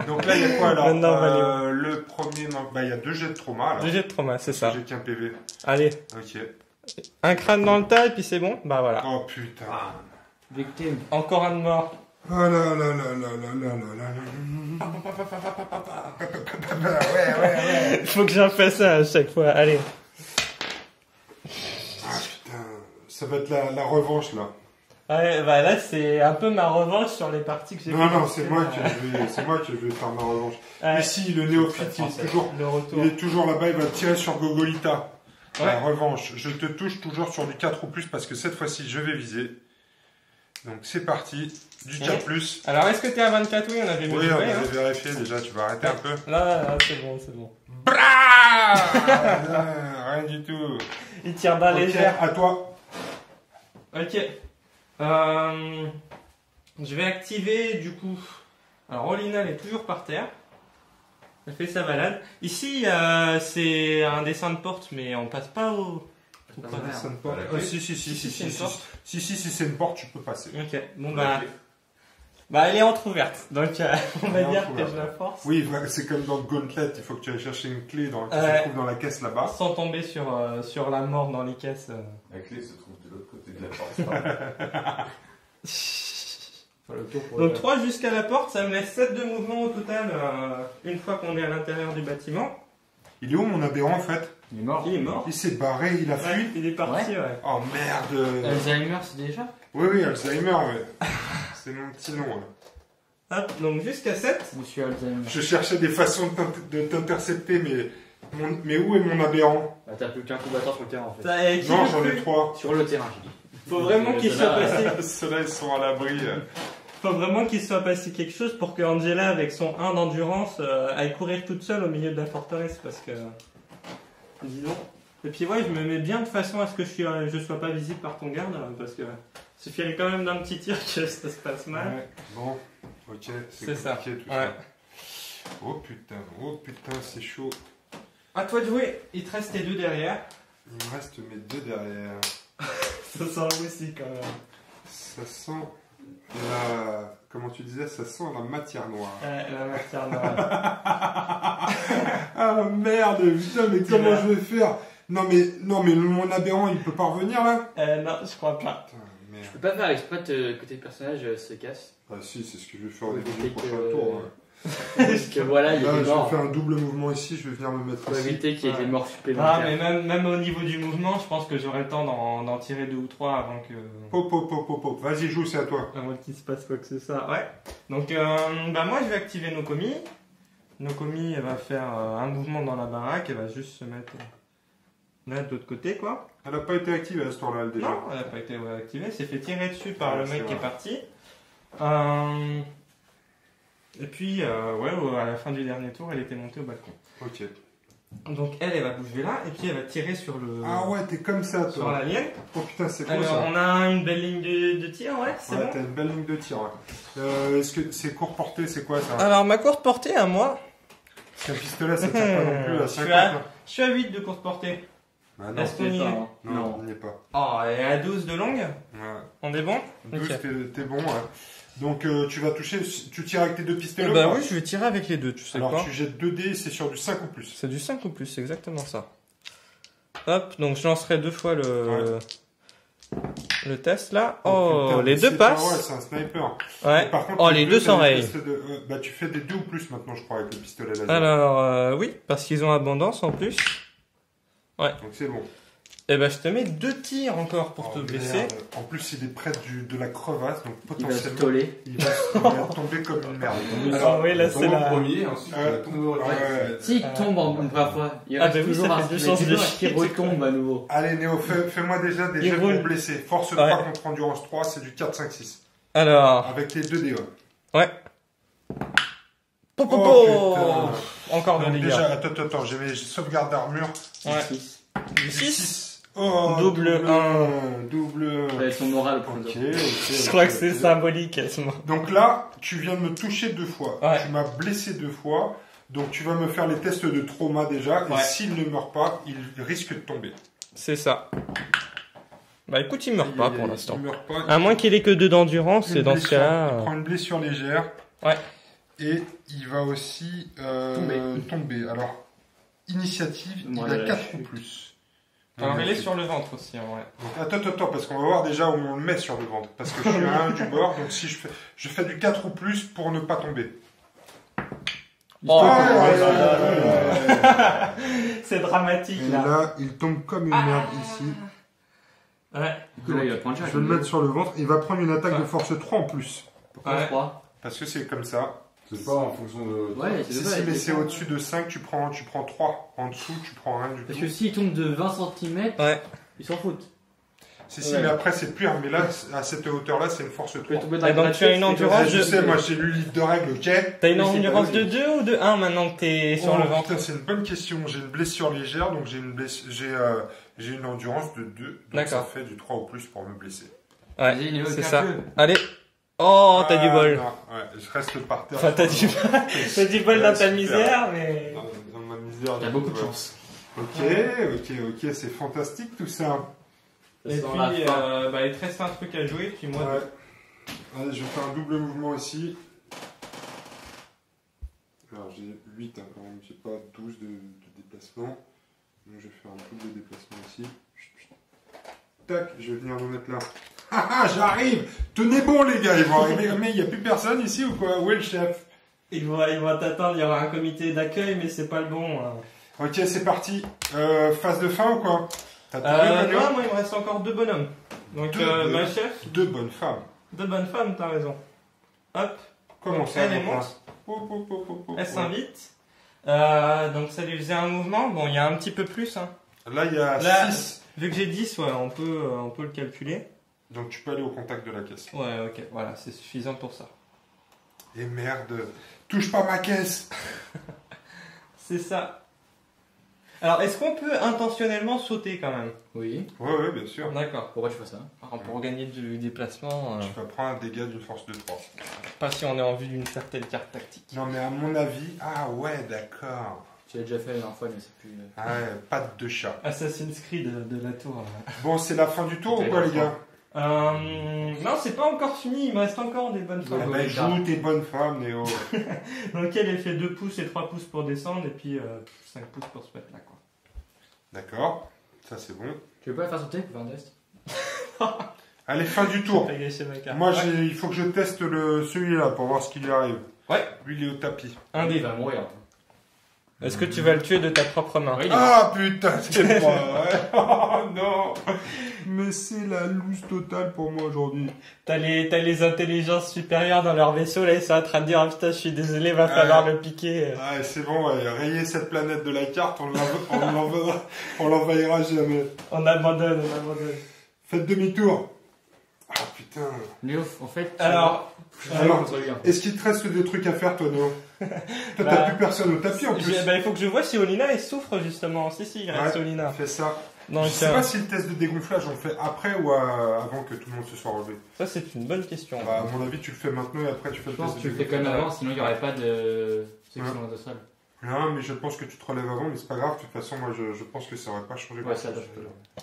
Donc là, il y a quoi alors? Maintenant, on va Le premier, il y a 2 jets de trauma alors. 2 jets de trauma, c'est ça. J'ai qu'un PV. Allez, Ok. un crâne dans le tas et puis c'est bon. Bah voilà. Oh putain. Victime. Encore un de mort. Oh là là là là là là là là. Ouais. Il faut que j'en fasse ça à chaque fois. Allez. Ah putain. Ça va être la revanche là. Ouais, bah là, c'est un peu ma revanche sur les parties que j'ai Non, fait. non, c'est moi que je vais faire ma revanche. Ouais. Ici, le néophyte, Le retour. il est toujours là-bas, il va tirer sur Gogolita. Ouais. La revanche, je te touche toujours sur du 4 ou plus parce que cette fois-ci, je vais viser. Donc c'est parti, du 4 Ouais. plus. Alors, est-ce que t'es à 24? Oui, on avait Oui, mesuré, on hein. avait vérifié déjà, tu vas arrêter un peu. Là, c'est bon, c'est bon. Rien du tout. Il tire d'un Ok, légère. à toi. Ok. Je vais activer du coup. Alors Olina elle est toujours par terre. Elle fait sa balade. Ici c'est un dessin de porte mais on passe pas au. pas pas- mal. Ça ne pas. Voilà. Si, c'est une porte. si c'est une porte, tu peux passer. Ok. Bon bah elle est entrouverte. Donc on va Elle est dire entrouverte. que je la force. Oui, voilà, c'est comme dans le Gauntlet, il faut que tu ailles chercher une clé qui Ouais. se trouve dans la caisse là-bas. Sans tomber sur la mort dans les caisses. La clé se trouve de l'autre côté de la porte. Faut le tour pour Donc le- 3 jusqu'à la porte, ça me laisse 7 de mouvement au total une fois qu'on est à l'intérieur du bâtiment. Il est où mon aberrant en fait? Il est mort. Il est mort. Il s'est barré, il a fui. Ouais, il est parti, ouais. Oh merde. Alzheimer, c'est déjà? Oui, Alzheimer, ouais. C'est mon petit nom. Là. Hop, donc jusqu'à 7. Monsieur Alzheimer. Je cherchais des façons de t'intercepter, mais où est mon aberrant? Bah, t'as plus qu'un combattant sur le terrain en fait. Non, j'en ai 3. Sur le terrain, j'ai dit. Faut vraiment qu'il soit passé. Ceux-là, ils sont à l'abri. Faut vraiment qu'il soit passé quelque chose pour que Angela, avec son 1 d'endurance, aille courir toute seule au milieu de la forteresse parce que. Disons. Et puis ouais, je me mets bien de façon à ce que je sois pas visible par ton garde parce que suffirait quand même d'un petit tir que ça se passe mal. Ouais. Bon, ok, C'est ça. compliqué tout Ouais. ça. Oh putain, c'est chaud. À toi de jouer. Il te reste tes 2 derrière. Il me reste mes 2 derrière. Ça sent le aussi quand même. Ça sent la... Comment tu disais? Ça sent la matière noire. La matière noire. Ah merde, putain, mais comment je vais faire? Non mais mon aberrant, il peut pas revenir là? Non, je crois pas. Putain, merde. Je peux pas faire exprès que tes personnages se cassent. Ah si, c'est ce que je vais faire au Oui, début mais du prochain que- tour. Ouais. Parce que voilà, il Là, est je vais mort. faire un double mouvement ici, je vais venir me mettre Pour ici. éviter qu'il y ait des Ouais. morts Ah, supplémentaires. mais même au niveau du mouvement, je pense que j'aurai le temps d'en tirer 2 ou 3 avant que. Pop. Vas-y, joue, c'est à toi. Avant qu'il se passe quoi que ce soit. Ouais. Donc, moi, je vais activer Nokomi. Nokomi, elle va faire un mouvement dans la baraque. Elle va juste se mettre là de l'autre côté, quoi. Elle a pas été activée à ce tour-là, elle, déjà. Non, elle n'a pas été activée. Elle s'est fait tirer dessus par Ouais, le c'est mec qui est vrai. parti. Et puis, à la fin du dernier tour, elle était montée au balcon. Ok. Donc, elle va bouger là. Et puis, elle va tirer sur le. Ah ouais, t'es comme ça, Sur toi. l'alien. Oh putain, c'est beau Alors, ça. on a une belle ligne de tir, ouais, c'est Ouais, bon. t'as une belle ligne de tir, ouais. Est-ce que c'est court portée, c'est quoi ça? Alors, ma courte portée à moi, Parce qu'un pistolet, ça tire pas non plus à Je 50. suis à- là. je suis à 8 de courte portée. Bah non, Est-ce qu'on y est? Hein. non, on n'y est pas. Oh, et à 12 de longue, Ouais. on est bon? 12, Ok. t'es bon, ouais. Donc tu vas toucher, tu tires avec tes deux pistolets ou Bah pas? oui, je vais tirer avec les deux, tu sais Alors quoi? tu jettes 2 dés, c'est sur du 5 ou plus. C'est du 5 ou plus, c'est exactement ça. Hop, donc je lancerai 2 fois le test là. Oh, Oh, putain, les mais deux c'est pas- Ouais, passent. c'est un sniper. Ouais. Et par contre, Oh, les deux t'as sont une rayés. test de- bah tu fais des 2 ou plus maintenant, je crois, avec le pistolet laser. Alors, oui, parce qu'ils ont abondance en plus. Donc c'est bon. Et bah, je te mets 2 tirs encore pour Oh, te blesser. merde. En plus, il est près de la crevasse, donc Il va se potentiellement, toller. il va tomber comme une merde. Alors, oui, là, c'est la- premier, ensuite Euh, tomber au ouais. S'il tombe une première fois, il Ah, reste bah oui, toujours ça un fait 2 chances de centimètre qui chier. retombe à nouveau. Allez Néo, fais-moi déjà des Il jets pour roule. blesser. Force Ouais. 3 contre endurance 3, c'est du 4, 5, 6. Alors, Avec les 2 dés. Ouais. ouais. Po, po, Oh, po. Encore de Donc dégâts. déjà, attends, j'ai mes sauvegardes d'armure. Ouais. Six. Du 6. 6. Oh, Double double. Ça va être son moral pour Ok, nous. ok. Je crois que c'est symbolique, quasiment. Donc là, tu viens de me toucher 2 fois. Ouais. Tu m'as blessé 2 fois. Donc tu vas me faire les tests de trauma déjà. Et Ouais. s'il ne meurt pas, il risque de tomber. C'est ça. Bah écoute, il meurt pas pour l'instant. Il meurt pas. À moins qu'il ait que 2 d'endurance, Une et dans ce blessure. cas-là. Il prend une blessure légère. Ouais. Et il va aussi tomber. Alors, initiative, Moi, il a la 4 ou chute. plus. Alors Donc, il est sur le ventre aussi, en vrai. Attends, parce qu'on va voir déjà où on le met sur le ventre. Parce que je suis à 1 du bord, donc si je fais du 4 ou plus pour ne pas tomber. Oh, ouais. c'est dramatique Et là. là, il tombe comme une merde ici. Ouais. Du coup, là, il va prendre Je cher. vais le mettre sur le ventre. Il va prendre une attaque de force 3 en plus. Pourquoi Ouais. 3 Parce que c'est comme ça. C'est pas en fonction de. Ouais, Si, mais c'est au-dessus de 5, tu prends 3. En dessous, tu prends rien du Parce tout. que s'il tombe de 20 cm, Ouais. ils s'en foutent. Si, Ouais. mais après, c'est pire. Mais là, à cette hauteur-là, c'est une force 3. tomber Et donc, tu as une endurance Je de- sais, moi, j'ai lu le livre de règles, ok? T'as une Oui, c'est endurance pas de vrai. 2 ou de 1 maintenant que t'es sur le ventre? Putain, c'est une bonne question. J'ai une blessure légère, donc j'ai une endurance de 2. Donc D'accord. ça fait du 3 ou plus pour me blesser. Ouais, Vas-y, Néo, c'est fais ça. un peu. Allez. Oh, t'as du Ah, bol. non, ouais, je reste par terre. Enfin, t'as du T'as du bol Ouais, dans ta super. misère, mais. Dans ma misère. T'as beaucoup de ouais. chance. Ok, c'est fantastique tout ça. Et Ça sent la puis, fin. il te reste un truc à jouer, puis moi. Ouais. Allez, je vais faire un double mouvement ici. Alors j'ai 8, hein, quand même, j'ai pas 12 de déplacement. Donc je vais faire un double déplacement ici. Tac, je vais venir me mettre là. Ah ah, j'arrive! Tenez bon les gars, ils vont arriver. Mais il n'y a plus personne ici ou quoi? Où est le chef? Ils vont t'attendre, il y aura un comité d'accueil, mais c'est pas le bon. Hein. Ok, c'est parti. Phase de fin ou quoi? T'as trouvé, Manuel? Non, moi il me reste encore 2 bonhommes. Donc, Deux ma chef, 2 bonnes femmes. 2 bonnes femmes, t'as raison. Hop, Comment donc, ça? elle est mon monte, prince elle s'invite. Donc ça lui faisait un mouvement. Bon, il y a un petit peu plus. Hein. Là, il y a Là, 6. vu que j'ai 10, ouais, on peut le calculer. Donc tu peux aller au contact de la caisse. Ouais, ok, voilà, c'est suffisant pour ça. Et merde, touche pas ma caisse. C'est ça. Alors, est-ce qu'on peut intentionnellement sauter quand même? Oui. Ouais, bien sûr. D'accord. Pourquoi tu fais ça? Alors, pour gagner du déplacement, Tu vas prendre un dégât d'une force de 3. pas si on est en vue d'une certaine carte tactique. Non, mais à mon avis, ah ouais, d'accord. Tu l'as déjà fait la dernière fois, mais c'est plus. Ah ouais, patte de chat. Assassin's Creed de la tour. Bon, c'est la fin du tour ou quoi, les gars? Non, c'est pas encore fini, il me reste encore des bonnes Ah femmes. bah, joue tes bonnes femmes, Néo. Dans lequel elle fait 2 pouces et 3 pouces pour descendre, et puis 5 pouces pour se mettre là, quoi. D'accord, ça c'est bon. Tu veux pas la faire sauter pour faire un test? Allez, fin du tour. T'as gâché ma carte. Moi, Ouais. il faut que je teste celui-là pour voir ce qui lui arrive. Ouais. Lui, il est au tapis. Un Il dé. va mourir. Est-ce que tu vas le tuer de ta propre main? Oui, Ah putain, c'est pas vrai. Oh non. Mais c'est la loose totale pour moi aujourd'hui. T'as les intelligences supérieures dans leur vaisseau, là, ils sont en train de dire, ah putain, je suis désolé, va falloir le piquer. Ah, c'est bon, ouais, rayer cette planète de la carte, on l'envahira jamais. On abandonne. Faites demi-tour. Ah putain. Néo, en fait. Alors, Alors, contre lui, hein. est-ce qu'il te reste des trucs à faire, toi, Néo? Toi, Bah, t'as plus personne au tapis en plus. il faut que je vois si Olina, elle souffre, justement. Si, il reste Ouais. Olina. Fais ça. Donc, Je sais pas si le test de dégonflage, on le fait après ou avant que tout le monde se soit relevé. ça, c'est une bonne question. Bah, à mon avis, tu le fais maintenant et après tu fais Je le pense test que de tu le fais quand même dégonflage. avant, sinon il n'y aurait pas de section Ouais. de sol. Non, mais je pense que tu te relèves avant, mais c'est pas grave. De toute façon, moi, je pense que ça aurait pas changé Ouais, ça grand-chose.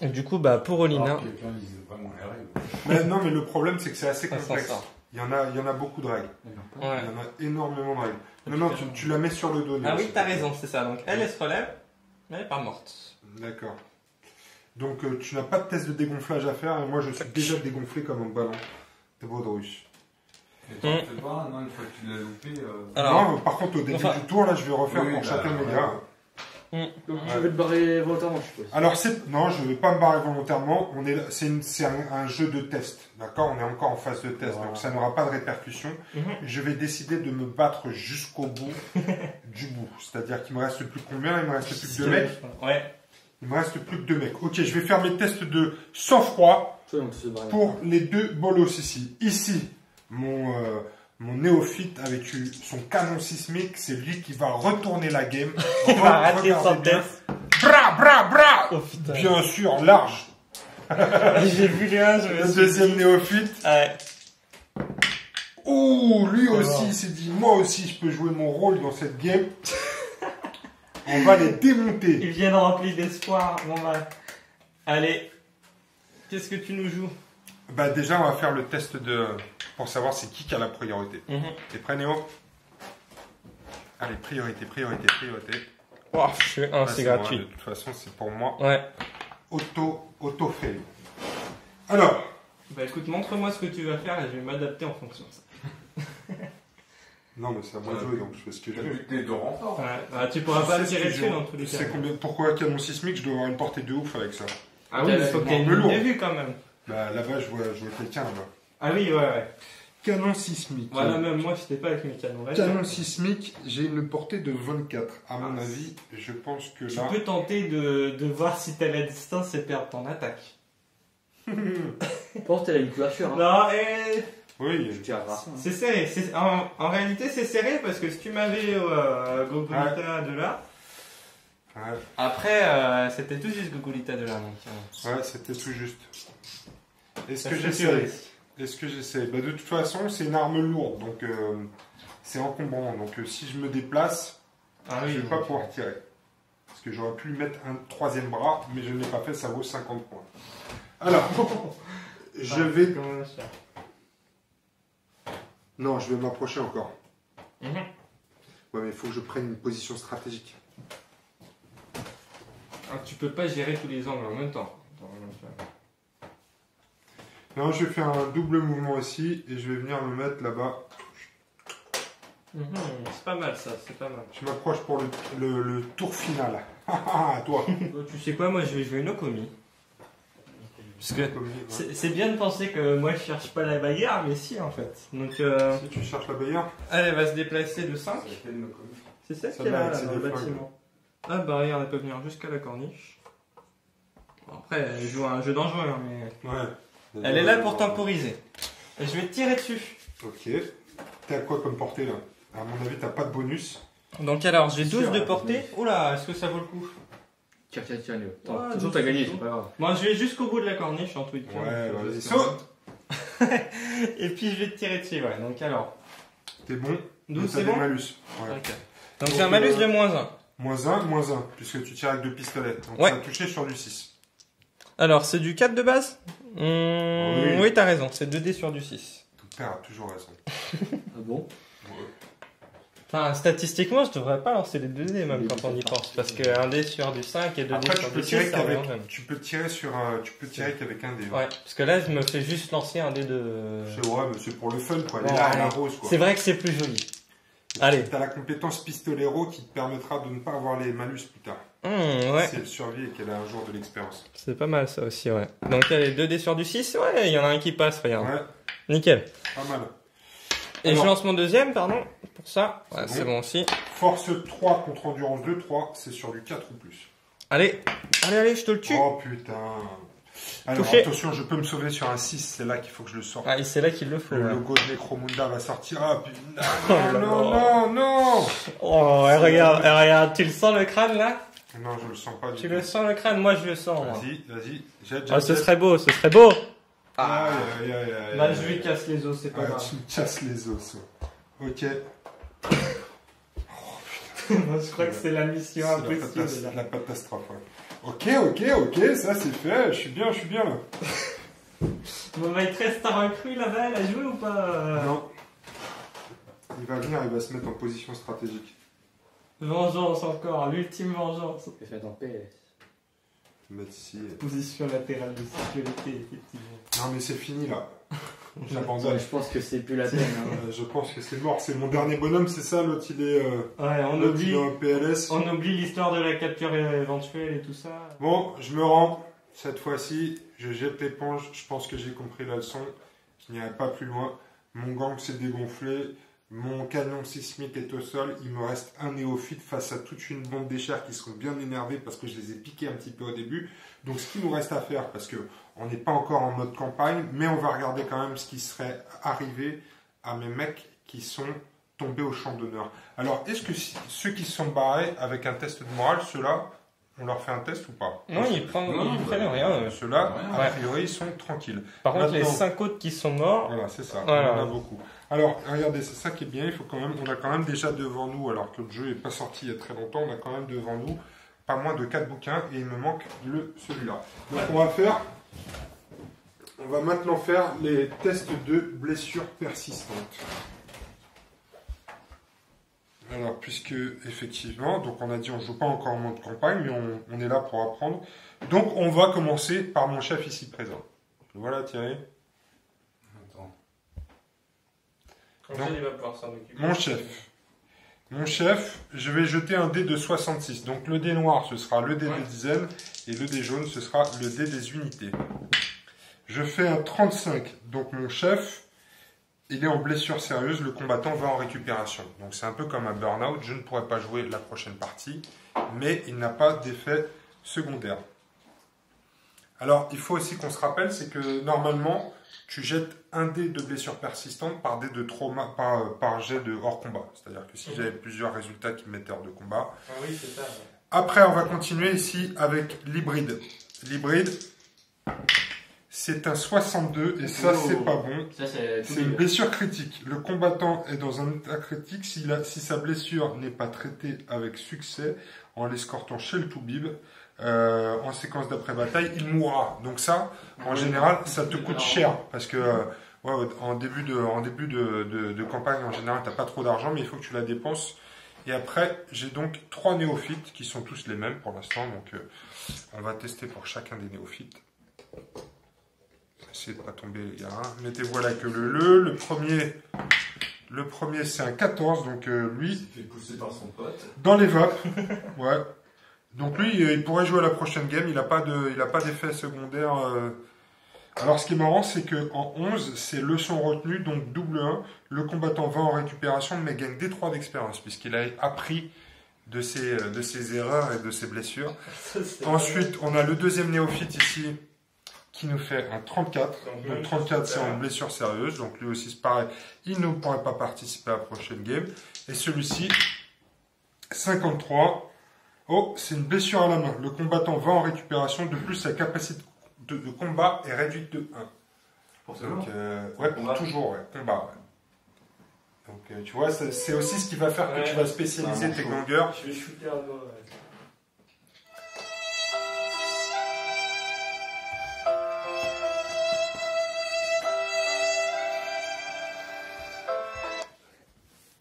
Et du coup, bah, pour Olina, Quelqu'un lise vraiment les règles. Mais non, mais le problème, c'est que c'est assez ça s'en complexe. sort. Il y en a beaucoup de règles. Ouais. Il y en a énormément de règles. Non, tu la mets sur le dos. Ah Néo, oui, s'il t'as te plaît. raison, c'est ça. Donc, elle se relève, mais elle est pas morte. D'accord. Donc, tu n'as pas de test de dégonflage à faire, et moi, je suis déjà dégonflé comme un ballon de baudruche. Et toi, tu pas, non, une fois que tu l'as loupé. Alors, Non, par contre, au début enfin- du tour, là, je vais refaire Oui, pour bah, chacun de mes voilà. gars. Donc Ouais. je vais te barrer volontairement, je suppose. Alors, non, je ne vais pas me barrer volontairement. C'est un jeu de test, d'accord? On est encore en phase de test, Voilà. donc ça n'aura pas de répercussions. Mhm. Je vais décider de me battre jusqu'au bout du bout. C'est-à-dire qu'il me reste plus que combien? Il me reste plus que 2 mecs. Ouais. Il me reste plus que 2 mecs. Ok, je vais faire mes tests de sang-froid Toi, donc, tu te barres. pour les 2 bolos ici. Ici, mon néophyte avec son canon sismique, c'est lui qui va retourner la game. Il va rater Regardez son bien. test. Bra! Oh putain. Bien sûr, large. J'ai vu le 1, je me Le suis deuxième dit- néophyte. Ouais. Ouh, lui Alors. aussi, il s'est dit, moi aussi, je peux jouer mon rôle dans cette game. On va les démonter. Ils viennent remplis d'espoir. Bon bah. Allez. Qu'est-ce que tu nous joues? Bah déjà, on va faire le test pour savoir c'est qui a la priorité. T'es prêt, Néo? Allez, priorité. Oh, je suis un, Là, c'est moi, gratuit. de toute façon, c'est pour moi. Ouais. Auto-fail. Alors, Bah écoute, montre-moi ce que tu vas faire et je vais m'adapter en fonction de ça. non, mais c'est à moi de jouer, donc je fais ce que je T'as veux. buté de renfort. Ouais. Bah, tu pourras Je pas sais me ce tirer que je dessus veux. dans tous les Tu cas. sais pourquoi canon sismique, je dois avoir une portée de ouf avec ça. Ah oui, il faut que tu aies le une lourd. vue quand même. Bah là-bas, je vois quelqu'un là-bas. Ah oui, ouais. Canon sismique. Voilà, même moi, j'étais pas avec mes canons. Là, Canon sismique, j'ai une portée de 24. À mon Ah, avis, je pense que tu là. peux tenter de voir si t'as la distance et perdre ton attaque. Pense qu'elle a une couverture. Hein. Non, et Oui, Je tire rare. c'est serré. En réalité, c'est serré parce que si tu m'avais Gogolita de là, ouais, après, c'était tout juste Gogolita de là. Donc, ouais, c'était tout juste. Est-ce ça que se j'essaie? sécurise. Est-ce que j'essaie? Bah, de toute façon, c'est une arme lourde, donc c'est encombrant. Donc si je me déplace, Ah je oui, vais pas pouvoir tirer. Parce que j'aurais pu mettre un troisième bras, mais je ne l'ai pas fait, ça vaut 50 points. Alors, je vais. Comment ça? Non, je vais m'approcher encore. Mhm. Ouais, mais il faut que je prenne une position stratégique. Ah, tu peux pas gérer tous les angles en même temps. Non, je vais faire un double mouvement ici et je vais venir me mettre là-bas. C'est pas mal ça, c'est pas mal. Je m'approche pour le tour final. Ah, toi. Tu sais quoi, moi je vais jouer une Okomi. Parce que Comme dit, ouais. c'est bien de penser que moi je cherche pas la bagarre, mais si en fait. Donc, Si tu cherches la bagarre, elle va se déplacer de 5. Ça a été de me commis. C'est celle Ça qui est va là, avec là ses dans le deux flingues. bâtiment. Ah bah regarde, elle peut venir jusqu'à la corniche. Bon, après, elle joue à un jeu dangereux, hein, mais ouais. elle est là pour temporiser. Et je vais te tirer dessus. Ok. T'es à quoi comme portée là? À mon avis, t'as pas de bonus. Donc alors, j'ai 12 Sûr, de ouais. portée. Oula, est-ce que ça vaut le coup? Tire, Néo. Ouais, De toute façon, donc t'as c'est gagné, tout. c'est pas grave. Moi, je vais jusqu'au bout de la corniche en tweet. Ouais, vas-y, saute! Et puis je vais te tirer dessus, ouais. Donc alors, T'es bon. 12 mais t'as c'est des bon? malus. Ouais. Ok. Donc c'est un malus de -1. -1, puisque tu tires avec 2 pistolets. Donc Ouais. ça va toucher sur du 6. Alors, c'est du 4 de base Oui. Oui, t'as raison, c'est 2 dés sur du 6. Ton père a toujours raison. Ah bon? Enfin, statistiquement, je devrais pas lancer les 2 dés même quand on y pense. Parce que 1 dé sur du 5 et 2 dés Après, sur du 6, ça revient au même. tu peux tirer qu'avec un dé. Ouais, parce que là, je me fais juste lancer un dé de... C'est vrai, mais c'est pour le fun, quoi. Bon, Elle est là, allez. elle arrose, quoi. C'est vrai que c'est plus joli. Allez. T'as la compétence pistolero qui te permettra de ne pas avoir les malus plus tard. Ouais. Si elle survit et qu'elle a un jour de l'expérience. C'est pas mal ça aussi, ouais. Donc, allez, 2 dés sur du 6, ouais, il y en a un qui passe, regarde. Ouais, Nickel. pas mal. Et Alors, je lance mon deuxième, pardon, pour ça. Ouais, C'est c'est bon aussi. Force 3 contre endurance 2, 3, c'est sur du 4 ou plus. Allez, allez, je te le tue. Oh putain. Alors Touché. attention, je peux me sauver sur un 6, c'est là qu'il faut que je le sorte. Ah, et c'est là qu'il le faut. Le ouais. logo de Necromunda va sortir. Ah putain. Oh là Non, là. non, non. Oh, regarde, tu le sens le crâne là? Non, je le sens pas du Tu tout. le sens le crâne? Moi, je le sens. moi. Vas-y. Jette. Ah, ce serait beau, ce serait beau. Aïe, aïe, aïe, aïe. Là, je lui casse les os, c'est pas Ouais, grave. tu me casses les os. Ok. Je crois que c'est la mission C'est impossible. la catastrophe. Ouais. Ok, ça c'est fait. Je suis bien là. Bon, bah, il te reste ta recrue là-bas, elle a joué ou pas? Non. Il va venir, il va se mettre en position stratégique. Vengeance encore, l'ultime vengeance. Je vais se mettre en PS. Mettre ici. Position latérale de sécurité, effectivement. Non mais c'est fini là. J'abandonne. Je pense que c'est plus la peine. Hein. Je pense que c'est mort. C'est mon dernier bonhomme, c'est ça. L'autre il est. Ouais, on L'autre il oublie, est en PLS. on oublie l'histoire de la capture éventuelle et tout ça. Bon, je me rends. Cette fois-ci, je jette l'éponge. Je pense que j'ai compris la leçon. Je n'irai pas plus loin. Mon gang s'est dégonflé. Mon canon sismique est au sol. Il me reste un néophyte face à toute une bande d'échers qui sont bien énervés parce que je les ai piqués un petit peu au début. Donc, ce qu'il nous reste à faire, parce que on n'est pas encore en mode campagne, mais on va regarder quand même ce qui serait arrivé à mes mecs qui sont tombés au champ d'honneur. Alors, est-ce que ceux qui se sont barrés avec un test de morale, ceux-là, on leur fait un test ou pas? Non, ils prennent rien. Ceux-là, Ouais. a priori, ils sont tranquilles. Par contre, les Maintenant- 5 autres qui sont morts, Voilà, c'est ça. Voilà. On en a beaucoup. Alors, regardez, c'est ça qui est bien. Il faut quand même, on a quand même déjà devant nous, alors que le jeu n'est pas sorti il y a très longtemps, on a quand même devant nous pas moins de 4 bouquins et il me manque celui-là. Donc, on va maintenant faire les tests de blessures persistantes. Alors, puisque effectivement, donc on a dit on joue pas encore en mode campagne, mais on est là pour apprendre. Donc, on va commencer par mon chef ici présent. Voilà, Thierry. Attends. comme ça, il va pouvoir s'en occuper. Mon chef, je vais jeter un dé de 66. Donc le dé noir, ce sera le dé des dizaines, et le dé jaune, ce sera le dé des unités. Je fais un 35. Donc mon chef, il est en blessure sérieuse, le combattant va en récupération. Donc c'est un peu comme un burn-out, je ne pourrai pas jouer la prochaine partie, mais il n'a pas d'effet secondaire. Alors, il faut aussi qu'on se rappelle, c'est que normalement, tu jettes un dé de blessure persistante par dé de trauma, par jet de hors combat. C'est-à-dire que si j'avais plusieurs résultats qui me mettaient hors de combat. Ah oui, c'est ça. Après, on va continuer ici avec l'hybride. L'hybride, c'est un 62 et ça, c'est pas bon. Ça, c'est C'est une blessure critique. Le combattant est dans un état critique si sa blessure n'est pas traitée avec succès en l'escortant chez le toubib. En séquence d'après-bataille, il mourra. Donc ça, en général, ça te coûte cher. Parce que en début de campagne, en général, tu n'as pas trop d'argent, mais il faut que tu la dépenses. Et après, j'ai donc 3 néophytes qui sont tous les mêmes pour l'instant. Donc on va tester pour chacun des néophytes. Essayez de ne pas tomber, les gars. Hein. Mettez-vous à la queue le premier, c'est un 14. Donc lui, Il s'est fait pousser par son pote. dans les vapes. Ouais. Donc lui, il pourrait jouer à la prochaine game, il n'a pas d'effet secondaire. Alors ce qui est marrant, c'est qu'en 11, c'est leçon retenue, donc double 1, le combattant va en récupération, mais gagne D3 d'expérience, puisqu'il a appris de ses erreurs et de ses blessures. Ensuite, on a le deuxième néophyte ici, qui nous fait un 34. Donc 34, c'est en blessure sérieuse, donc lui aussi c'est pareil, il ne pourrait pas participer à la prochaine game. Et celui-ci, 53. Oh, c'est une blessure à la main. Le combattant va en récupération. De plus, sa capacité de combat est réduite de 1. Pour Donc, ouais, pour toujours, ouais, combat. Ouais. Donc, tu vois, c'est aussi ce qui va faire que tu vas spécialiser tes gangers. Je vais shooter à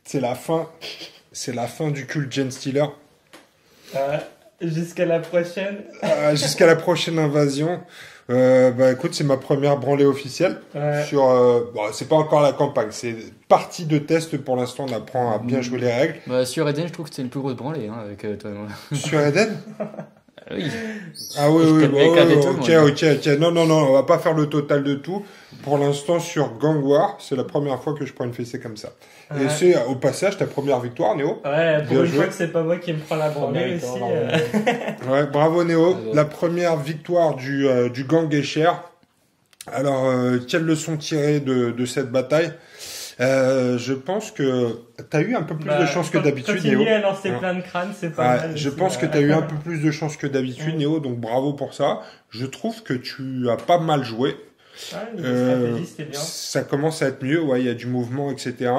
C'est la fin. C'est la fin du culte Gen Stealer. Jusqu'à la prochaine. Jusqu'à la prochaine invasion. Bah écoute, c'est ma première branlée officielle. Ouais. Sur, bon, c'est pas encore la campagne, c'est partie de test pour l'instant. On apprend à bien jouer les règles. Bah, sur Eden, je trouve que c'était une plus grosse branlée hein, avec toi et moi. Sur Eden. Oui. Ah oui, oui, Avec bah, un des ok, deux, ok. Non, on va pas faire le total de tout. Pour l'instant, sur Gang War, c'est la première fois que je prends une fessée comme ça. Et Ouais. c'est au passage ta première victoire, Néo. Ouais, pour Bien une joué. fois que c'est pas moi qui me prends la branlée aussi. Ouais, bravo Néo. Bravo. La première victoire du Gang Escher. Alors, quelle leçon tirer de cette bataille? Je pense que t'as eu un peu plus de chance que d'habitude, Néo. Continue à lancer Ouais. plein de crânes, c'est pas Ouais, mal. je aussi, pense que ouais. tu as eu un peu plus de chance que d'habitude, Mm. Néo, donc bravo pour ça. Je trouve que tu as pas mal joué. Ouais, niveau stratégie, c'était bien. Ça commence à être mieux, ouais, il y a du mouvement, etc.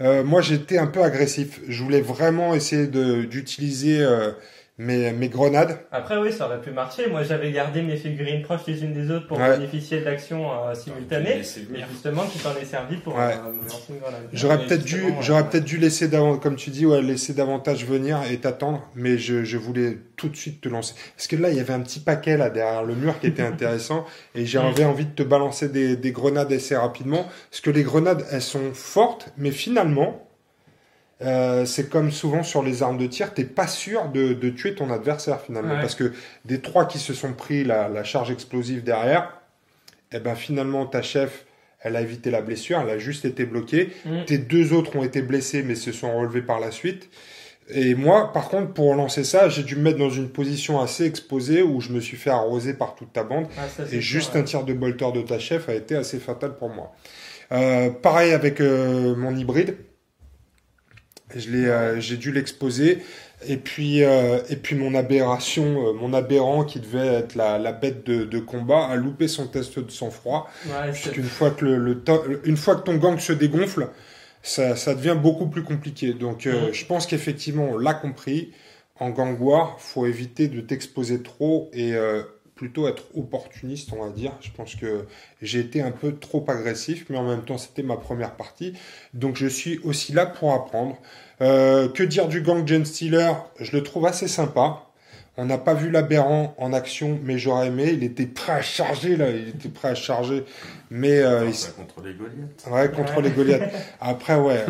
Moi, j'étais un peu agressif. Je voulais vraiment essayer d'utiliser mes grenades. Après, oui, ça aurait pu marcher. Moi, j'avais gardé mes figurines proches les unes des autres pour Ouais. bénéficier d'actions simultanées. Laissez Et venir. justement, tu t'en es servi pour Ouais. me lancer une grenade. J'aurais Mais peut-être justement, dû laisser comme tu dis, ouais, laisser davantage venir et t'attendre, mais je voulais tout de suite te lancer. Parce que là, il y avait un petit paquet là derrière le mur qui était intéressant et j'avais envie de te balancer des grenades assez rapidement. Parce que les grenades, elles sont fortes, mais finalement, c'est comme souvent sur les armes de tir, t'es pas sûr de tuer ton adversaire finalement. Ouais. Parce que des 3 qui se sont pris la charge explosive derrière, eh ben finalement ta chef, elle a évité la blessure, elle a juste été bloquée. Mm. Tes 2 autres ont été blessés mais se sont relevés par la suite. Et moi, par contre, pour lancer ça, j'ai dû me mettre dans une position assez exposée où je me suis fait arroser par toute ta bande. Ah, ça, c'est Et sûr, juste ouais. un tir de bolter de ta chef a été assez fatal pour moi. Pareil avec mon hybride. J'ai dû l'exposer. Et puis mon aberration, mon aberrant qui devait être la bête de combat a loupé son test de sang-froid. Ouais, c'est- Puisqu'une fois que une fois que ton gang se dégonfle, ça devient beaucoup plus compliqué. Donc, je pense qu'effectivement, on l'a compris. En gang war, faut éviter de t'exposer trop et plutôt être opportuniste, on va dire. Je pense que j'ai été un peu trop agressif, mais en même temps, c'était ma première partie. Donc, je suis aussi là pour apprendre. Que dire du gang Gen Stealer? Je le trouve assez sympa. On n'a pas vu l'aberrant en action, mais j'aurais aimé. Il était prêt à charger, là. Il était prêt à charger. Mais, Contre les Goliaths. ouais, contre les Goliaths. Après, ouais.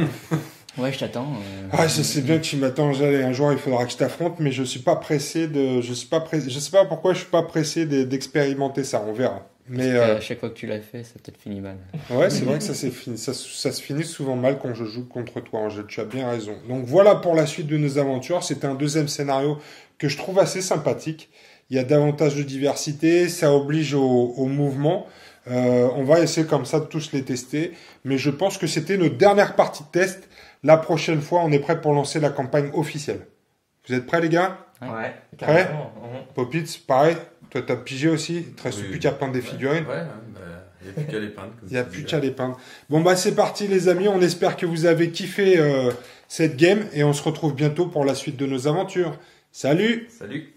Ouais, je t'attends. Ah, je sais bien que tu m'attends. Un jour, il faudra que je t'affronte, mais je suis pas pressé je sais pas pourquoi je suis pas pressé d'expérimenter ça. On verra. Mais, À chaque fois que tu l'as fait, ça a peut-être fini mal. ouais, c'est vrai que ça s'est fini. Ça se finit souvent mal quand je joue contre toi, Angèle. Tu as bien raison. Donc voilà pour la suite de nos aventures. C'était un deuxième scénario que je trouve assez sympathique. Il y a davantage de diversité. Ça oblige au mouvement. On va essayer comme ça de tous les tester. Mais je pense que c'était notre dernière partie de test. La prochaine fois, on est prêt pour lancer la campagne officielle. Vous êtes prêts, les gars? Ouais, Prêt carrément. Popitz, pareil. Toi, t'as pigé aussi. Il te reste Oui, plus qu'à peindre des figurines. Ouais, il n'y a plus qu'à les peindre. Il n'y a plus qu'à les peindre. Bon, bah, c'est parti, les amis. On espère que vous avez kiffé cette game et on se retrouve bientôt pour la suite de nos aventures. Salut! Salut!